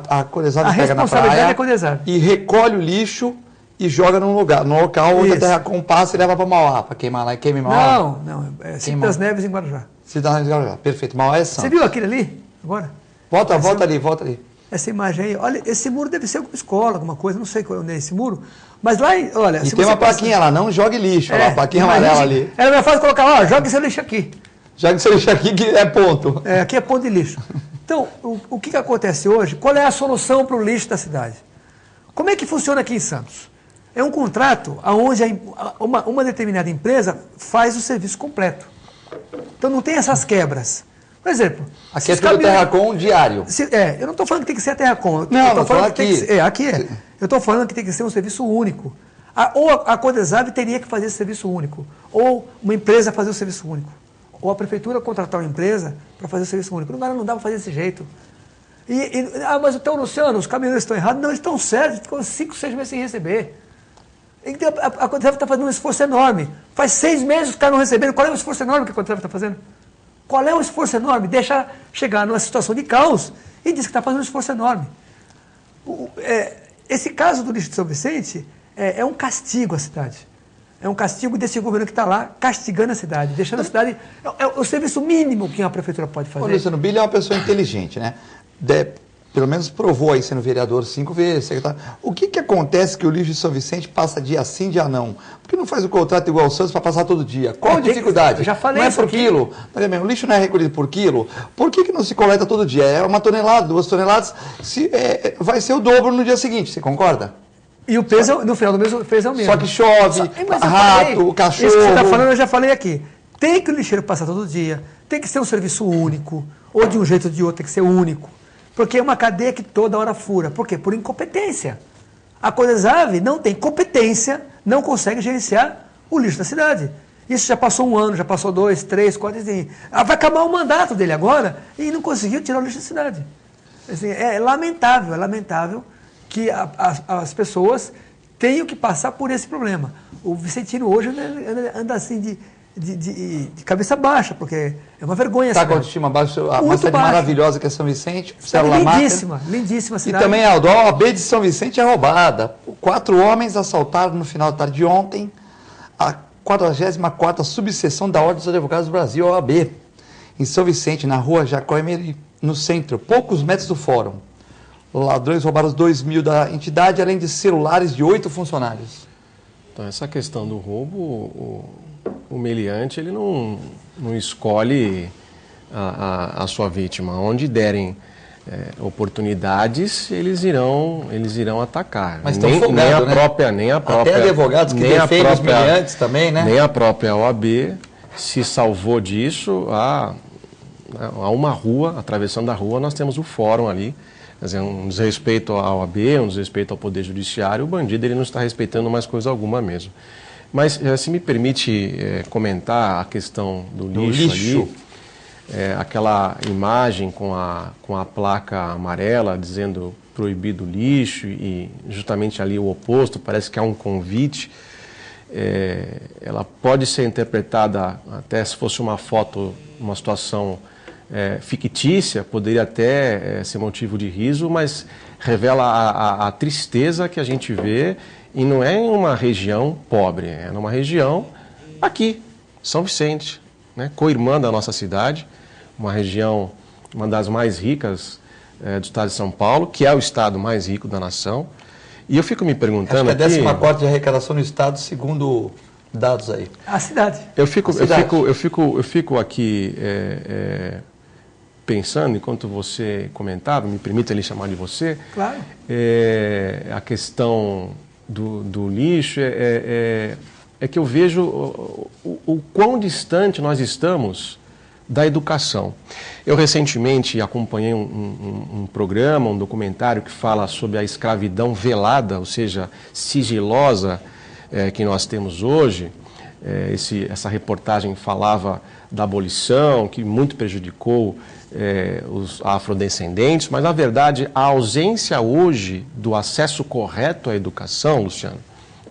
A Codesave pega na praia e recolhe o lixo e joga no local onde a Terracom passa e leva para Mauá, para queimar lá e queima em Mauá. Não. É Cidade das Neves em Guarujá. Cidade das Neves em Guarujá, perfeito. Mauá é Santos. Você viu aquele ali, agora? Volta ali. Essa imagem aí, olha, esse muro deve ser alguma escola, alguma coisa, não sei onde é esse muro, mas lá, olha... E tem uma plaquinha lá, não jogue lixo, lá, a plaquinha amarela ali. Era mais fácil colocar, jogue seu lixo aqui. Jogue seu lixo aqui que é ponto. Aqui é ponto de lixo. Então, o que acontece hoje? Qual é a solução para o lixo da cidade? Como é que funciona aqui em Santos? É um contrato onde uma determinada empresa faz o serviço completo. Então não tem essas quebras. Por exemplo... Aqui é tudo Terracom diário. Eu não estou falando que tem que ser a Terracom. Não, estou falando aqui. Eu estou falando que tem que ser um serviço único. Ou a Codesave teria que fazer esse serviço único. Ou uma empresa fazer o serviço único. Ou a prefeitura contratar uma empresa para fazer o serviço único. Agora não dá para fazer desse jeito. Mas então, Luciano, os caminhoneiros estão errados. Não, eles estão certos. Ficam 5, 6 meses sem receber. Então, a Codesave está fazendo um esforço enorme. Faz 6 meses que os caras não recebendo. Qual é o esforço enorme que a Codesave está fazendo? Qual é o esforço enorme? Deixa chegar numa situação de caos e diz que está fazendo um esforço enorme. Esse caso do lixo de São Vicente é um castigo à cidade. É um castigo desse governo que está lá castigando a cidade, deixando a cidade... É o serviço mínimo que uma prefeitura pode fazer. O Luciano Billy é uma pessoa inteligente, né? Pelo menos provou aí sendo vereador 5 vezes, secretário. O que acontece que o lixo de São Vicente passa dia sim, dia não? Por que não faz o contrato igual o Santos para passar todo dia? Qual a dificuldade? Eu já falei não é por quilo? O lixo não é recolhido por quilo? Por que não se coleta todo dia? É 1 tonelada, 2 toneladas, vai ser o dobro no dia seguinte, você concorda? E o peso, no final do mês, o peso é o mesmo. Só que chove, rato, cachorro... Isso que você está falando, eu já falei aqui. Tem que o lixeiro passar todo dia, tem que ser um serviço único, ou de um jeito ou de outro, tem que ser único. Porque é uma cadeia que toda hora fura. Por quê? Por incompetência. A Codesave não tem competência, não consegue gerenciar o lixo da cidade. Isso já passou 1 ano, já passou 2, 3, 4... Vai acabar o mandato dele agora e não conseguiu tirar o lixo da cidade. Assim, é lamentável que as pessoas tenham que passar por esse problema. O Vicentino hoje anda assim de cabeça baixa, porque é uma vergonha. Está com a autoestima baixa, uma cidade maravilhosa que é São Vicente, Célula lindíssima, lindíssima cidade. E também a OAB de São Vicente é roubada. 4 homens assaltaram no final da tarde de ontem a 44ª subseção da Ordem dos Advogados do Brasil, OAB, em São Vicente, na rua Jacó Emery, no centro, poucos metros do fórum. Ladrões roubaram os 2.000 da entidade, além de celulares de 8 funcionários. Então, essa questão do roubo, o meliante ele não escolhe a sua vítima. Onde derem oportunidades, eles irão atacar. Mas nem a própria até advogados que defendem os meliantes também, né? Nem a própria OAB se salvou disso. Há uma rua, atravessando a rua, nós temos o fórum ali. Quer dizer, um desrespeito à OAB, um desrespeito ao Poder Judiciário, o bandido ele não está respeitando mais coisa alguma mesmo. Mas, se me permite comentar a questão do lixo. Ali, aquela imagem com a placa amarela dizendo proibido lixo e justamente ali o oposto, parece que há um convite. Ela pode ser interpretada, até se fosse uma foto, uma situação fictícia, poderia até ser motivo de riso, mas revela a tristeza que a gente vê, e não é em uma região pobre, é numa região aqui, São Vicente, né, co-irmã da nossa cidade, uma região, uma das mais ricas do estado de São Paulo, que é o estado mais rico da nação. E eu fico me perguntando aqui... Acho que é a 14ª de arrecadação no estado, segundo dados aí. A cidade. Eu fico aqui pensando, enquanto você comentava, me permita lhe chamar de você. Claro. A questão do lixo é que eu vejo o quão distante nós estamos da educação. Eu recentemente acompanhei um programa, um documentário que fala sobre a escravidão velada, ou seja, sigilosa, que nós temos hoje. Essa reportagem falava da abolição, que muito prejudicou os afrodescendentes, mas, na verdade, a ausência hoje do acesso correto à educação, Luciano,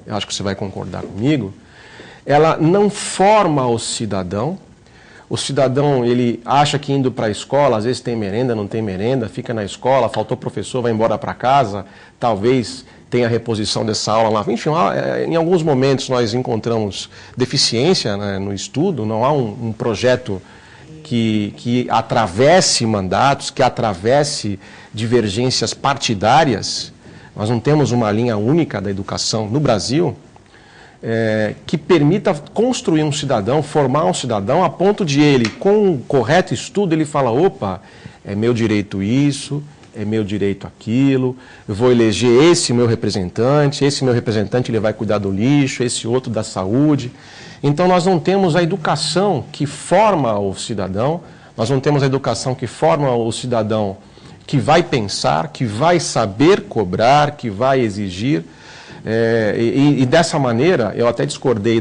eu acho que você vai concordar comigo, ela não forma o cidadão. O cidadão, ele acha que indo para a escola, às vezes tem merenda, não tem merenda, fica na escola, faltou professor, vai embora para casa, talvez tenha reposição dessa aula lá. Enfim, em alguns momentos nós encontramos deficiência, né, no estudo, não há um projeto que atravesse mandatos, que atravesse divergências partidárias. Nós não temos uma linha única da educação no Brasil, que permita construir um cidadão, formar um cidadão, a ponto de ele, com um correto estudo, ele fala, opa, é meu direito isso, é meu direito aquilo, eu vou eleger esse meu representante ele vai cuidar do lixo, esse outro da saúde. Então nós não temos a educação que forma o cidadão, nós não temos a educação que forma o cidadão que vai pensar, que vai saber cobrar, que vai exigir. E dessa maneira, eu até discordei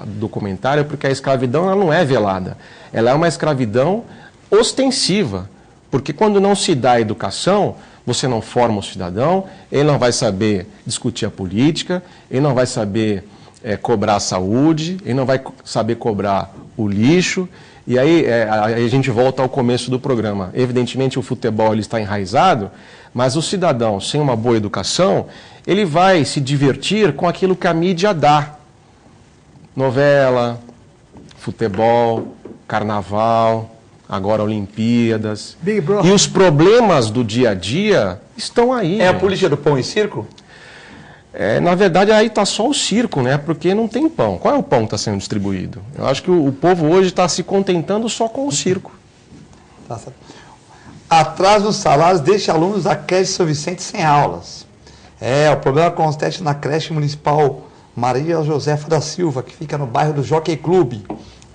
do comentário, porque a escravidão ela não é velada, ela é uma escravidão ostensiva, porque quando não se dá a educação, você não forma o cidadão, ele não vai saber discutir a política, ele não vai saber cobrar a saúde, ele não vai saber cobrar o lixo, e aí a gente volta ao começo do programa. Evidentemente o futebol ele está enraizado, mas o cidadão sem uma boa educação, ele vai se divertir com aquilo que a mídia dá. Novela, futebol, carnaval, agora Olimpíadas. Big Brother. E os problemas do dia a dia estão aí. É a política do pão e circo? Na verdade, aí está só o circo, né? Porque não tem pão. Qual é o pão que está sendo distribuído? Eu acho que o povo hoje está se contentando só com o circo. Tá certo. Atraso nos salários deixa alunos da creche São Vicente sem aulas. O problema consiste na creche municipal Maria Josefa da Silva, que fica no bairro do Jockey Clube,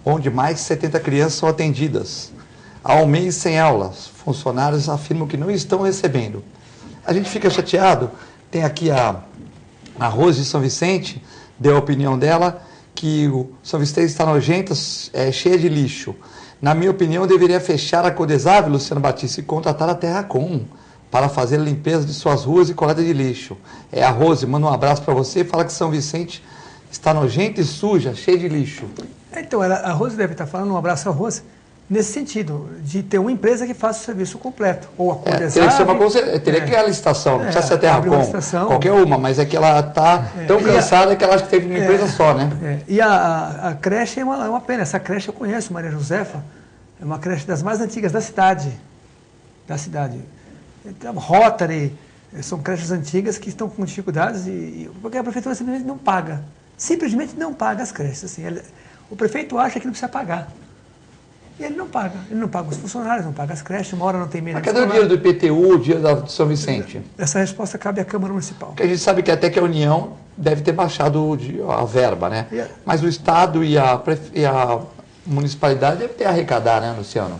onde mais de 70 crianças são atendidas. Há um mês sem aulas. Funcionários afirmam que não estão recebendo. A gente fica chateado. Tem aqui a Rose de São Vicente, deu a opinião dela, que o São Vicente está nojento, cheia de lixo. Na minha opinião, deveria fechar a Codesave, Luciano Batista, e contratar a Terracom para fazer a limpeza de suas ruas e coleta de lixo. A Rose, manda um abraço para você e fala que São Vicente está nojento e suja, cheia de lixo. Então, a Rose deve estar falando, um abraço à Rose, nesse sentido, de ter uma empresa que faça o serviço completo. Ou a Codesave. Teria que ter a licitação, não precisa ser a Terracom, qualquer uma, mas é que ela está tão cansada que ela acha que teve uma empresa só, né? E a creche é uma pena. Essa creche eu conheço, Maria Josefa, é uma creche das mais antigas da cidade. Rotary, são creches antigas que estão com dificuldades, porque a prefeitura simplesmente não paga. Simplesmente não paga as creches. Assim, o prefeito acha que não precisa pagar. E ele não paga. Ele não paga os funcionários, não paga as creches, uma hora não tem menos. Mas cadê o dinheiro do IPTU, o dinheiro de São Vicente? Essa resposta cabe à Câmara Municipal. Porque a gente sabe que até que a União deve ter baixado a verba, né? Mas o Estado e a municipalidade devem ter arrecadar, né, Luciano?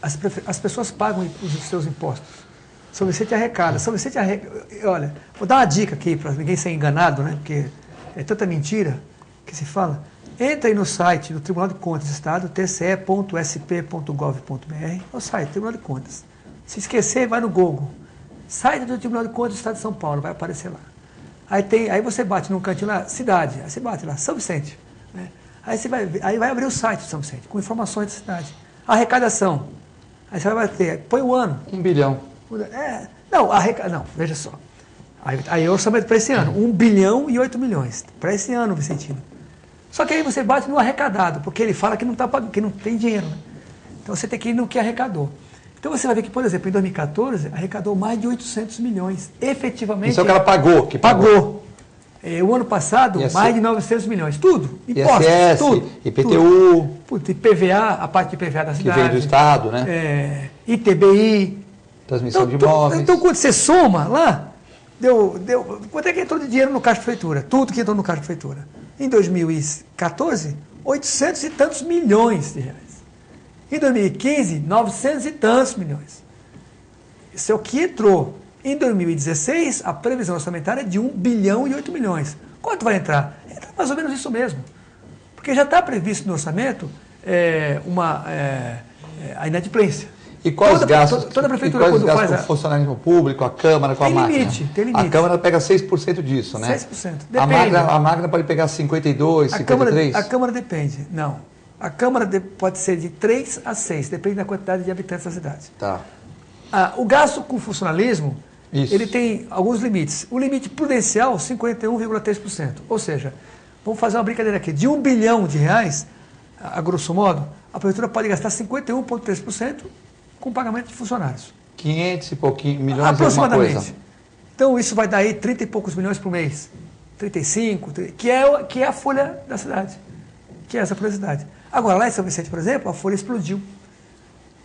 As pessoas pagam os seus impostos. São Vicente arrecada. São Vicente arrecada. Olha, vou dar uma dica aqui para ninguém ser enganado, né? Porque é tanta mentira que se fala. Entra aí no site do Tribunal de Contas do Estado, tce.sp.gov.br, é o site do Tribunal de Contas. Se esquecer, vai no Google. Site do Tribunal de Contas do Estado de São Paulo, vai aparecer lá. Aí você bate num cantinho lá, cidade, aí você bate lá, São Vicente. Né? Aí vai abrir o site de São Vicente, com informações da cidade. Arrecadação. Aí você vai bater, põe o ano. 1 bilhão. Não, veja só. Aí é o orçamento para esse ano, 1 bilhão e 8 milhões. Para esse ano, Vicentino. Só que aí você bate no arrecadado, porque ele fala que não tá pagando, que não tem dinheiro. Né? Então você tem que ir no que arrecadou. Então você vai ver que, por exemplo, em 2014, arrecadou mais de 800 milhões. Efetivamente. Isso é o que ela pagou. Pagou. O ano passado, mais de 900 milhões. Tudo. Impostos, ISS, tudo. IPTU. Tudo. IPVA, a parte de IPVA da cidade. Que vem do Estado, né? ITBI. Transmissão de imóveis. Então, quando você soma lá, quanto é que entrou de dinheiro no Caixa de Prefeitura? Tudo que entrou no Caixa de Prefeitura. Em 2014, 800 e tantos milhões de reais. Em 2015, 900 e tantos milhões. Isso é o que entrou. Em 2016, a previsão orçamentária é de 1 bilhão e 8 milhões. Quanto vai entrar? Entra mais ou menos isso mesmo. Porque já está previsto no orçamento a inadimplência. E quais gastos? Toda a prefeitura, quando faz com o funcionalismo público, a Câmara, com a máquina? Tem limite. A Câmara pega 6% disso, né? 6%. Depende. A máquina pode pegar 52%, 53%? A Câmara depende. Não. A Câmara pode ser de 3 a 6%, depende da quantidade de habitantes da cidade. Tá. O gasto com funcionalismo, ele tem alguns limites. O limite prudencial, 51,3%. Ou seja, vamos fazer uma brincadeira aqui. De 1 bilhão de reais, a grosso modo, a prefeitura pode gastar 51,3% com pagamento de funcionários. 500 e pouquinho milhões aproximadamente. Coisa. Então isso vai dar aí 30 e poucos milhões por mês. 35, que é a folha da cidade. Que é essa folha da cidade. Agora, lá em São Vicente, por exemplo, a folha explodiu.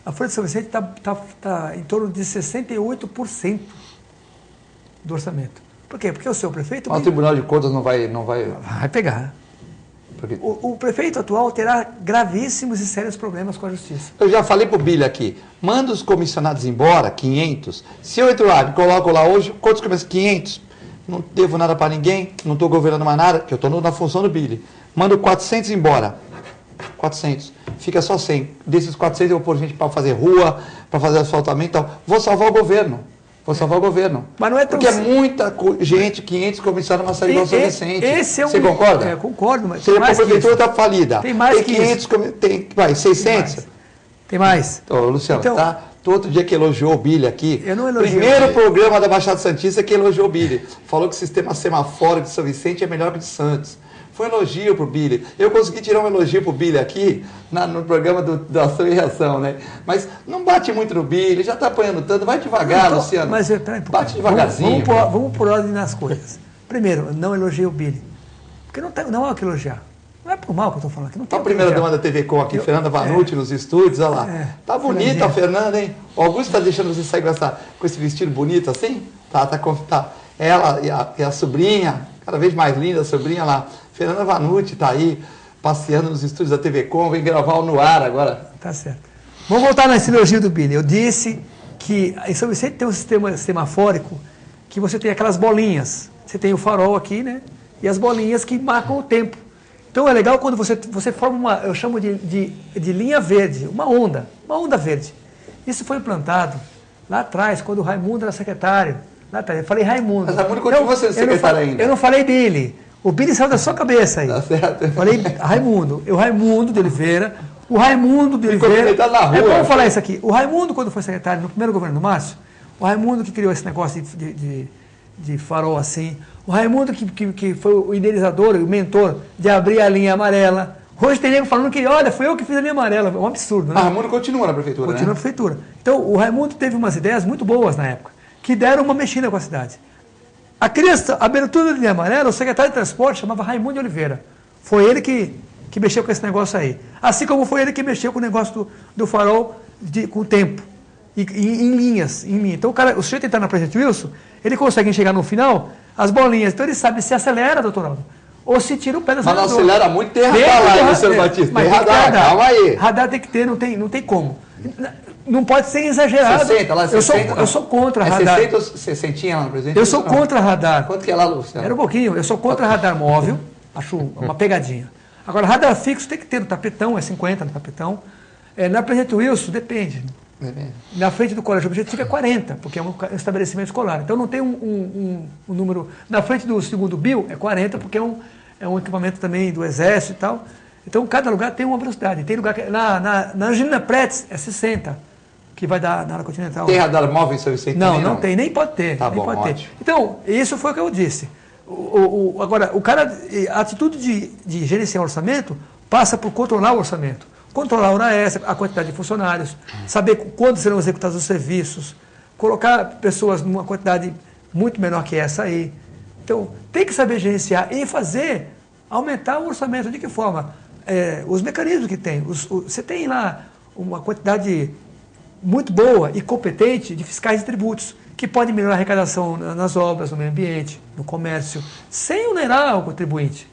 A folha de São Vicente está em torno de 68% do orçamento. Por quê? Porque o seu prefeito... Mas o Tribunal de Contas não vai... Vai pegar. O prefeito atual terá gravíssimos e sérios problemas com a justiça. Eu já falei para o Billy aqui, manda os comissionados embora, 500. Se eu entro lá e coloco lá hoje, quantos comissionados? 500. Não devo nada para ninguém, não estou governando mais nada, que eu estou na função do Billy. Mando 400 embora. 400. Fica só 100. Desses 400 eu vou pôr gente para fazer rua, para fazer asfaltamento e tal. Vou salvar o governo. Mas não é tão porque é muita gente, 500 comissários numa cidade igual São Vicente. Você concorda? Concordo, mas se a prefeitura está falida. Tem mais que 500, tem 600? Tem mais. Luciano, então, tá? Outro dia que elogiou o Billy aqui. Eu não elogiei. Primeiro programa da Baixada Santista que elogiou o Billy. Falou que o sistema semafórico de São Vicente é melhor que o de Santos. Foi um elogio pro Billy. Eu consegui tirar um elogio pro Billy aqui no programa da Ação e Reação, né? Mas não bate muito no Billy, já está apanhando tanto. Vai devagar, Luciano. Mas peraí, bate devagarzinho. Vamos por ordem nas coisas. Primeiro, não elogiei o Billy. Porque não há o que elogiar. Não é por mal que eu estou falando. Não tem a primeira dama da TV Com aqui, Fernanda Vanucci, nos estúdios, olha lá. Tá bonita a Fernanda, hein? O Augusto está deixando você sair com esse vestido bonito assim? Tá. Ela e a sobrinha, cada vez mais linda a sobrinha lá. Fernanda Vanucci está aí, passeando nos estúdios da TV Com, vem gravar o No Ar agora. Tá certo. Vamos voltar nesse elogio do Billy. Eu disse que em São Vicente tem um sistema semafórico que você tem aquelas bolinhas. Você tem o farol aqui, né? E as bolinhas que marcam o tempo. Então é legal quando você forma eu chamo de linha verde, uma onda verde. Isso foi implantado lá atrás, quando o Raimundo era secretário. Lá atrás, eu falei Raimundo. Mas Raimundo continua sendo secretário ainda. Eu não falei Billy. O Billy saiu da sua cabeça aí. Tá certo. Falei Raimundo. O Raimundo de Oliveira. O Raimundo de Oliveira. Tá na rua, é bom falar isso aqui. O Raimundo, quando foi secretário no primeiro governo do Márcio, o Raimundo que criou esse negócio de farol assim, o Raimundo que foi o idealizador, o mentor de abrir a linha amarela. Hoje tem nego falando que, olha, foi eu que fiz a linha amarela. É um absurdo, né? O Raimundo continua na prefeitura, Continua na prefeitura. Então, o Raimundo teve umas ideias muito boas na época, que deram uma mexida com a cidade. A abertura da linha amarela, o secretário de transporte chamava Raimundo de Oliveira. Foi ele que mexeu com esse negócio aí. Assim como foi ele que mexeu com o negócio do farol com o tempo. Em linhas. Então, o sujeito entrar na Presidente Wilson, ele consegue enxergar no final as bolinhas. Então, ele sabe se acelera, doutor Aldo, ou se tira o pé da Mas não acelera muito, tem radar lá, né, senhor Batista? Tem radar, calma aí. Radar tem que ter, não tem como. Não pode ser exagerado. 60, lá, 60, eu sou contra radar. 60 ou 60 lá no Presidente? Eu sou contra radar. Quanto que é lá, Luciano? Era um pouquinho. Eu sou contra radar móvel, acho uma pegadinha. Agora, radar fixo tem que ter no tapetão, é 50 no tapetão. Na Presidente Wilson, depende. Na frente do colégio objetivo é 40, porque é um estabelecimento escolar. Então não tem um número. Na frente do segundo BIL é 40, porque é um equipamento também do Exército e tal. Então cada lugar tem uma velocidade. Tem lugar que. Na Angelina Pretz é 60, que vai dar na área continental. Tem radar móvel em São Vicente? Não tem, nem pode ter. Tá nem bom, pode ter. Então, isso foi o que eu disse. Agora, a atitude de gerenciar o orçamento passa por controlar o orçamento. Controlar a hora extra, a quantidade de funcionários, saber quando serão executados os serviços, colocar pessoas numa quantidade muito menor que essa aí. Então, tem que saber gerenciar e aumentar o orçamento. De que forma? Os mecanismos que tem. Você tem lá uma quantidade muito boa e competente de fiscais de tributos, que podem melhorar a arrecadação nas obras, no meio ambiente, no comércio, sem onerar o contribuinte.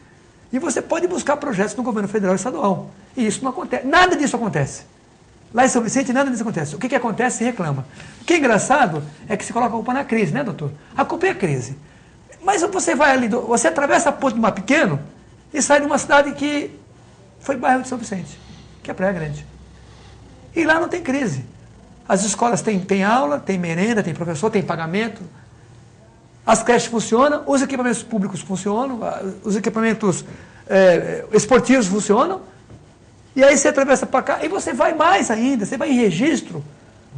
E você pode buscar projetos no governo federal e estadual. E isso não acontece. Nada disso acontece. Lá em São Vicente, nada disso acontece. O que acontece, se reclama. O que é engraçado é que se coloca a culpa na crise, né, doutor? A culpa é a crise. Mas você vai ali, você atravessa a ponte do Mar Pequeno e sai de uma cidade que foi bairro de São Vicente, que é Praia Grande. E lá não tem crise. As escolas têm aula, tem merenda, tem professor, tem pagamento. As creches funcionam, os equipamentos públicos funcionam, os equipamentos esportivos funcionam. E aí você atravessa para cá e você vai mais ainda, você vai em Registro,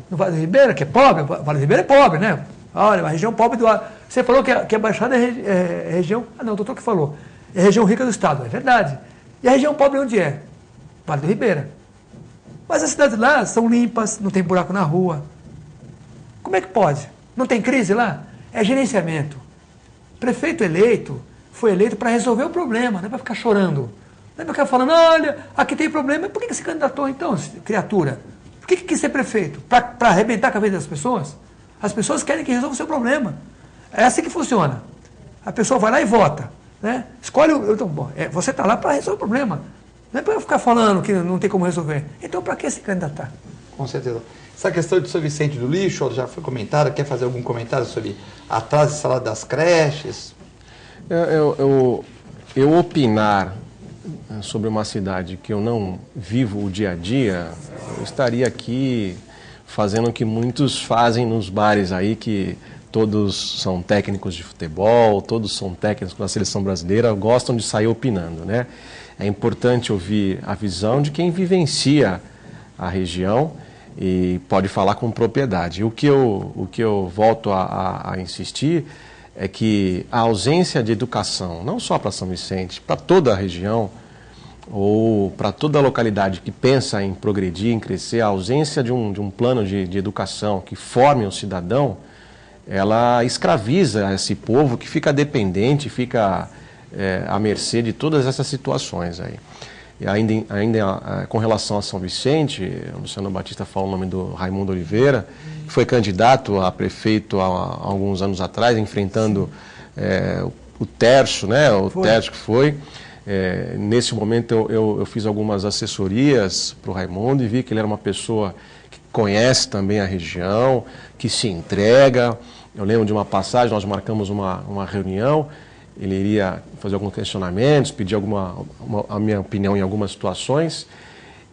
no Vale do Ribeira, que é pobre, o Vale do Ribeira é pobre, né? Olha, a região pobre do... Você falou que a Baixada é região... Ah, não, o doutor que falou. É região rica do Estado, é verdade. E a região pobre onde é? Vale do Ribeira. Mas as cidades lá são limpas, não tem buraco na rua. Como é que pode? Não tem crise lá? É gerenciamento. Prefeito eleito foi eleito para resolver o problema, não é para ficar chorando. Não é para ficar falando, olha, aqui tem problema. Por que se candidatou então, criatura? Por que quis ser prefeito? Para arrebentar a cabeça das pessoas? As pessoas querem que resolva o seu problema. É assim que funciona. A pessoa vai lá e vota. Né? Escolhe então, você está lá para resolver o problema. Não é para ficar falando que não tem como resolver. Então, para que se candidatar? Com certeza. Essa questão de São Vicente do lixo, já foi comentada, quer fazer algum comentário sobre atraso de salário das creches? Eu opinar sobre uma cidade que eu não vivo o dia a dia, eu estaria aqui fazendo o que muitos fazem nos bares aí, que todos são técnicos de futebol, todos são técnicos da seleção brasileira, gostam de sair opinando, né? É importante ouvir a visão de quem vivencia a região e pode falar com propriedade. O que eu volto a insistir é que a ausência de educação, não só para São Vicente, para toda a região, ou para toda a localidade que pensa em progredir, em crescer, a ausência de um plano de educação que forme o cidadão, ela escraviza esse povo que fica dependente, fica à mercê de todas essas situações aí. E ainda com relação a São Vicente, o Luciano Batista fala o nome do Raimundo Oliveira, que foi candidato a prefeito há alguns anos atrás, enfrentando o Tércio, né? O Tércio que foi. Nesse momento eu fiz algumas assessorias para o Raimundo e vi que ele era uma pessoa que conhece também a região, que se entrega. Eu lembro de uma passagem, nós marcamos uma reunião, ele iria fazer alguns questionamentos, pedir a minha opinião em algumas situações,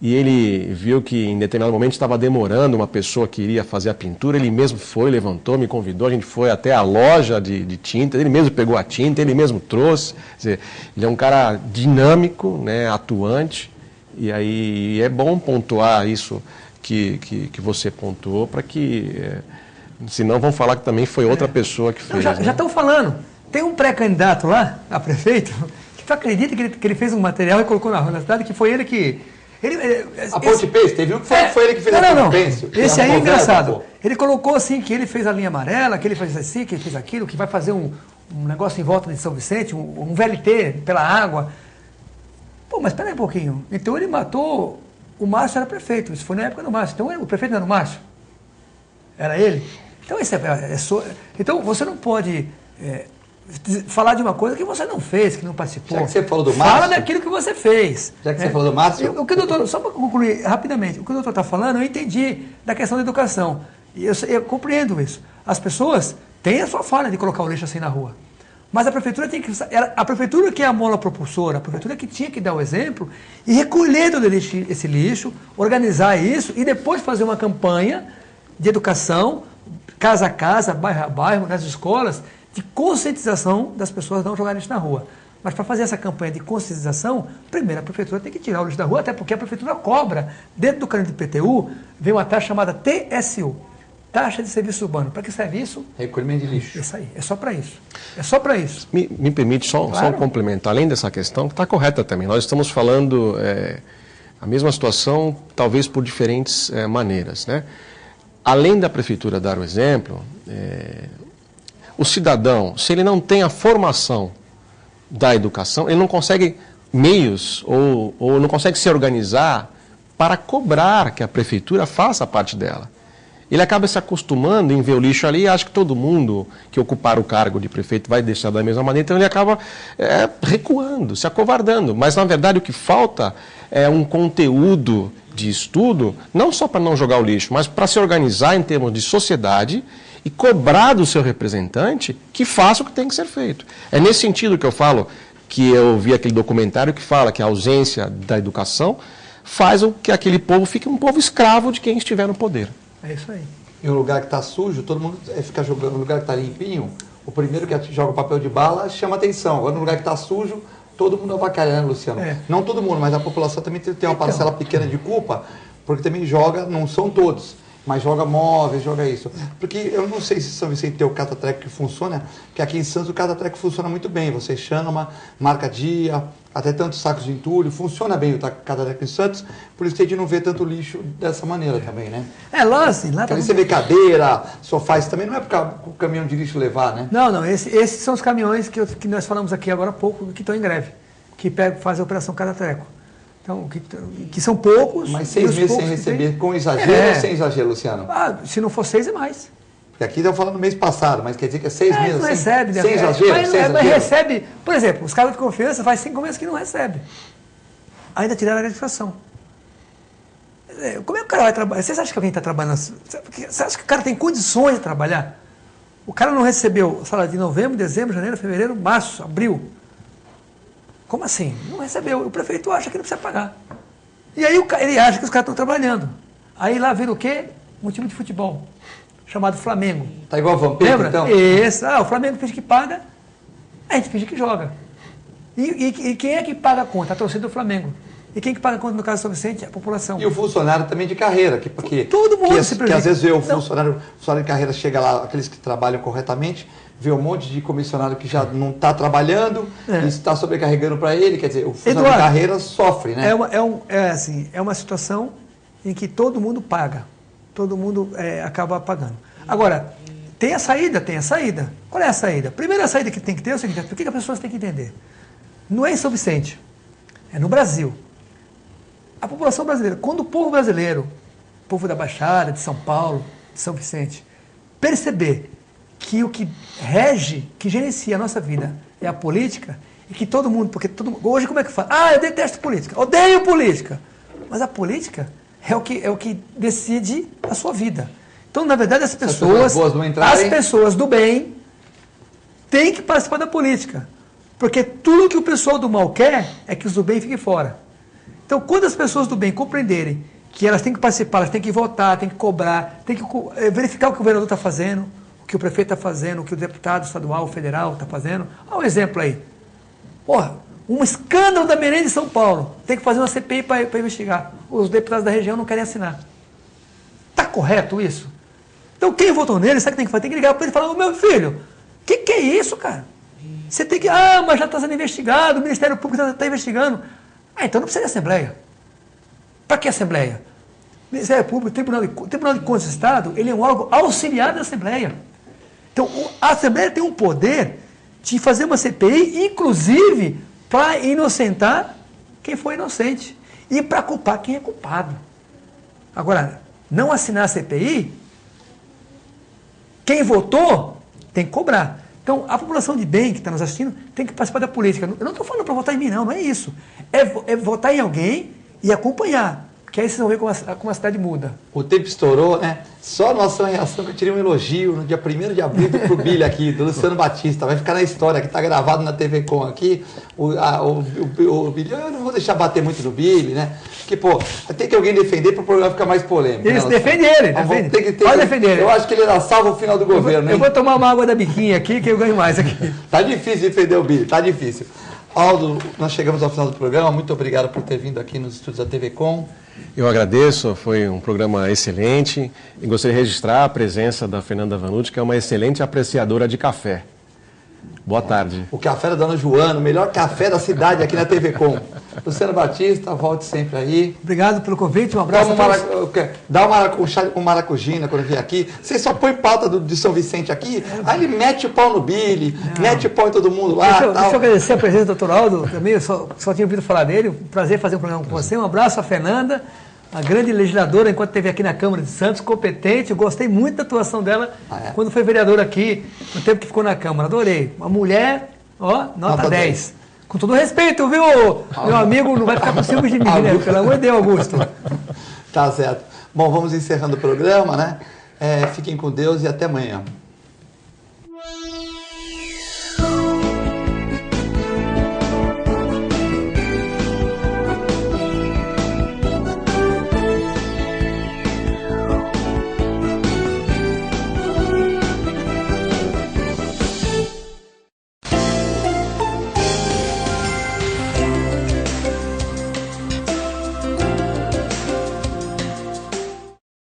e ele viu que em determinado momento estava demorando uma pessoa que iria fazer a pintura, ele mesmo foi, levantou, me convidou, a gente foi até a loja de tinta, ele mesmo pegou a tinta, ele mesmo trouxe. Quer dizer, ele é um cara dinâmico, né, atuante, e aí é bom pontuar isso que você pontuou, para que, senão vão falar que também foi outra pessoa que fez. Já estão falando, tem um pré-candidato lá, a prefeito, que tu acredita que ele fez um material e colocou na cidade, que foi ele que... A Ponte Pense, teve um que foi ele que fez a Ponte Pense. Esse aí é engraçado. Ele colocou assim que ele fez a linha amarela, que ele fez assim, que ele fez aquilo, que vai fazer um negócio em volta de São Vicente, um VLT pela água. Pô, mas espera aí um pouquinho. Então ele matou, o Márcio era prefeito, isso foi na época do Márcio. Então o prefeito não era o Márcio? Era ele? Então, então você não pode falar de uma coisa que você não fez, que não participou. Já que você falou do Márcio... Fala daquilo que você fez. Já que você falou do Márcio... O que o doutor, só para concluir rapidamente, o que o doutor está falando, eu entendi da questão da educação. E eu compreendo isso. As pessoas têm a sua falha de colocar o lixo assim na rua. Mas a prefeitura tem que... A prefeitura que é a mola propulsora, a prefeitura que tinha que dar o exemplo e recolher todo esse lixo, organizar isso e depois fazer uma campanha de educação, casa a casa, bairro a bairro, nas escolas, de conscientização das pessoas não jogarem lixo na rua. Mas para fazer essa campanha de conscientização, primeiro a prefeitura tem que tirar o lixo da rua, até porque a prefeitura cobra. Dentro do canil de PTU, vem uma taxa chamada TSU, Taxa de Serviço Urbano. Para que serve isso? Recolhimento de lixo. Isso aí, é só para isso. É só para isso. Me permite só um complemento, além dessa questão, que está correta também. Nós estamos falando a mesma situação, talvez por diferentes maneiras, né? Além da prefeitura dar o exemplo, o cidadão, se ele não tem a formação da educação, ele não consegue meios ou não consegue se organizar para cobrar que a prefeitura faça a parte dela. Ele acaba se acostumando em ver o lixo ali e acha que todo mundo que ocupar o cargo de prefeito vai deixar da mesma maneira, então ele acaba recuando, se acovardando. Mas, na verdade, o que falta é um conteúdo de estudo, não só para não jogar o lixo, mas para se organizar em termos de sociedade e cobrar do seu representante que faça o que tem que ser feito. É nesse sentido que eu falo, que eu vi aquele documentário que fala que a ausência da educação faz com que aquele povo fique um povo escravo de quem estiver no poder. É isso aí. Em um lugar que está sujo, todo mundo fica jogando. No lugar que está limpinho, o primeiro que joga o papel de bala chama atenção. Agora, no lugar que está sujo, todo mundo avacalha, né, Luciano? Não todo mundo, mas a população também tem uma parcela pequena de culpa, porque também joga, não são todos, mas joga móveis, joga isso. Porque eu não sei se São Vicente tem o Catatreco que funciona, que aqui em Santos o Catatreco funciona muito bem. Você chama, marca dia, até tantos sacos de entulho, funciona bem o Catatreco em Santos, por isso que a gente não vê tanto lixo dessa maneira também, né? Lá assim, lá você vê cadeira, sofá, isso também não é para o caminhão de lixo levar, né? Não, esses são os caminhões que nós falamos aqui agora há pouco, que estão em greve, que fazem a operação Catatreco. Então, que são poucos. Mas 6 meses sem receber, com exagero ou sem exagero, Luciano? Se não for 6 é mais. Porque aqui estão falando no mês passado, mas quer dizer que é 6 meses não recebe, sem exagero? Mas recebe, por exemplo, os caras de confiança faz 5 meses que não recebe. Ainda tiraram a gratificação. Como é que o cara vai trabalhar? Vocês acham que alguém está trabalhando? Você acha que o cara tem condições de trabalhar? O cara não recebeu salário de novembro, dezembro, janeiro, fevereiro, março, abril. Como assim? Não recebeu. O prefeito acha que não precisa pagar. E aí ele acha que os caras estão trabalhando. Aí lá vira o quê? Um time de futebol, chamado Flamengo. Tá igual o Vampiro, então? Isso. O Flamengo finge que paga, a gente finge que joga. E quem é que paga a conta? A torcida do Flamengo. E quem que paga a conta no caso de São Vicente? A população. E o funcionário também de carreira. Porque todo mundo se prejudica. Que às vezes vê o funcionário de carreira, chega lá, aqueles que trabalham corretamente, vê um monte de comissionário que já não está trabalhando, e está sobrecarregando para ele, quer dizer, o funcionário de carreira sofre, né? É uma situação em que todo mundo paga, todo mundo acaba pagando. Agora, tem a saída. Qual é a saída? A primeira saída que tem que ter é o seguinte, por que as pessoas têm que entender? Não é em São Vicente, é no Brasil. A população brasileira, quando o povo brasileiro, o povo da Baixada, de São Paulo, de São Vicente, perceber que o que rege, que gerencia a nossa vida é a política, e que todo mundo, hoje como é que fala? Eu detesto política, odeio política. Mas a política é o que decide a sua vida. Então, na verdade, as pessoas do bem têm que participar da política. Porque tudo que o pessoal do mal quer é que os do bem fiquem fora. Então, quando as pessoas do bem compreenderem que elas têm que participar, elas têm que votar, têm que cobrar, têm que verificar o que o governador está fazendo, o que o prefeito está fazendo, o que o deputado estadual, federal está fazendo. Olha um exemplo aí. Porra, um escândalo da merenda em São Paulo. Tem que fazer uma CPI para investigar. Os deputados da região não querem assinar. Está correto isso? Então, quem votou nele, sabe o que tem que fazer? Tem que ligar para ele e falar, meu filho, o que é isso, cara? Você tem que... mas já está sendo investigado, o Ministério Público está investigando. Então não precisa de Assembleia. Para que Assembleia? Ministério Público, Tribunal de Contas do Estado, ele é um órgão auxiliar da Assembleia. Então, a Assembleia tem um poder de fazer uma CPI, inclusive, para inocentar quem foi inocente. E para culpar quem é culpado. Agora, não assinar a CPI, quem votou tem que cobrar. Então, a população de bem que está nos assistindo tem que participar da política. Eu não estou falando para votar em mim, não é isso. É votar em alguém e acompanhar. Porque aí vocês vão ver como a cidade muda. O tempo estourou, né? Só no Ação e Reação que eu tirei um elogio no dia 1º de abril pro Billy aqui, do Luciano Batista. Vai ficar na história, que está gravado na TV Com aqui. O Billy, eu não vou deixar bater muito no Billy, né? Porque, pô, tem que alguém defender para o programa ficar mais polêmico. Isso, né, defende ele. Pode defender ele. Eu acho que ele era salvo o final do governo, hein? Eu vou tomar uma água da biquinha aqui, que eu ganho mais aqui. Tá difícil defender o Billy, tá difícil. Aldo, nós chegamos ao final do programa. Muito obrigado por ter vindo aqui nos estúdios da TV Com. Eu agradeço, foi um programa excelente e gostaria de registrar a presença da Fernanda Vanucci, que é uma excelente apreciadora de café. Boa tarde. O café da Dona Joana, o melhor café da cidade aqui na TV Com. Luciano Batista, volte sempre aí. Obrigado pelo convite, um abraço. Dá uma maracujina quando vier aqui. Você só põe pauta de São Vicente aqui, aí ele mete o pau no Billy, mete o pau em todo mundo lá. Deixa eu agradecer a presença do Dr. Aldo, também eu só tinha ouvido falar dele, um prazer fazer um programa com você. Um abraço à Fernanda, a grande legisladora, enquanto esteve aqui na Câmara de Santos, competente. Eu gostei muito da atuação dela quando foi vereadora aqui, no tempo que ficou na Câmara. Adorei. Uma mulher, nota 10. Com todo respeito, viu? Meu amigo não vai ficar com ciúmes de mim, né? Pelo amor de Deus, Augusto. Tá certo. Bom, vamos encerrando o programa, né? Fiquem com Deus e até amanhã.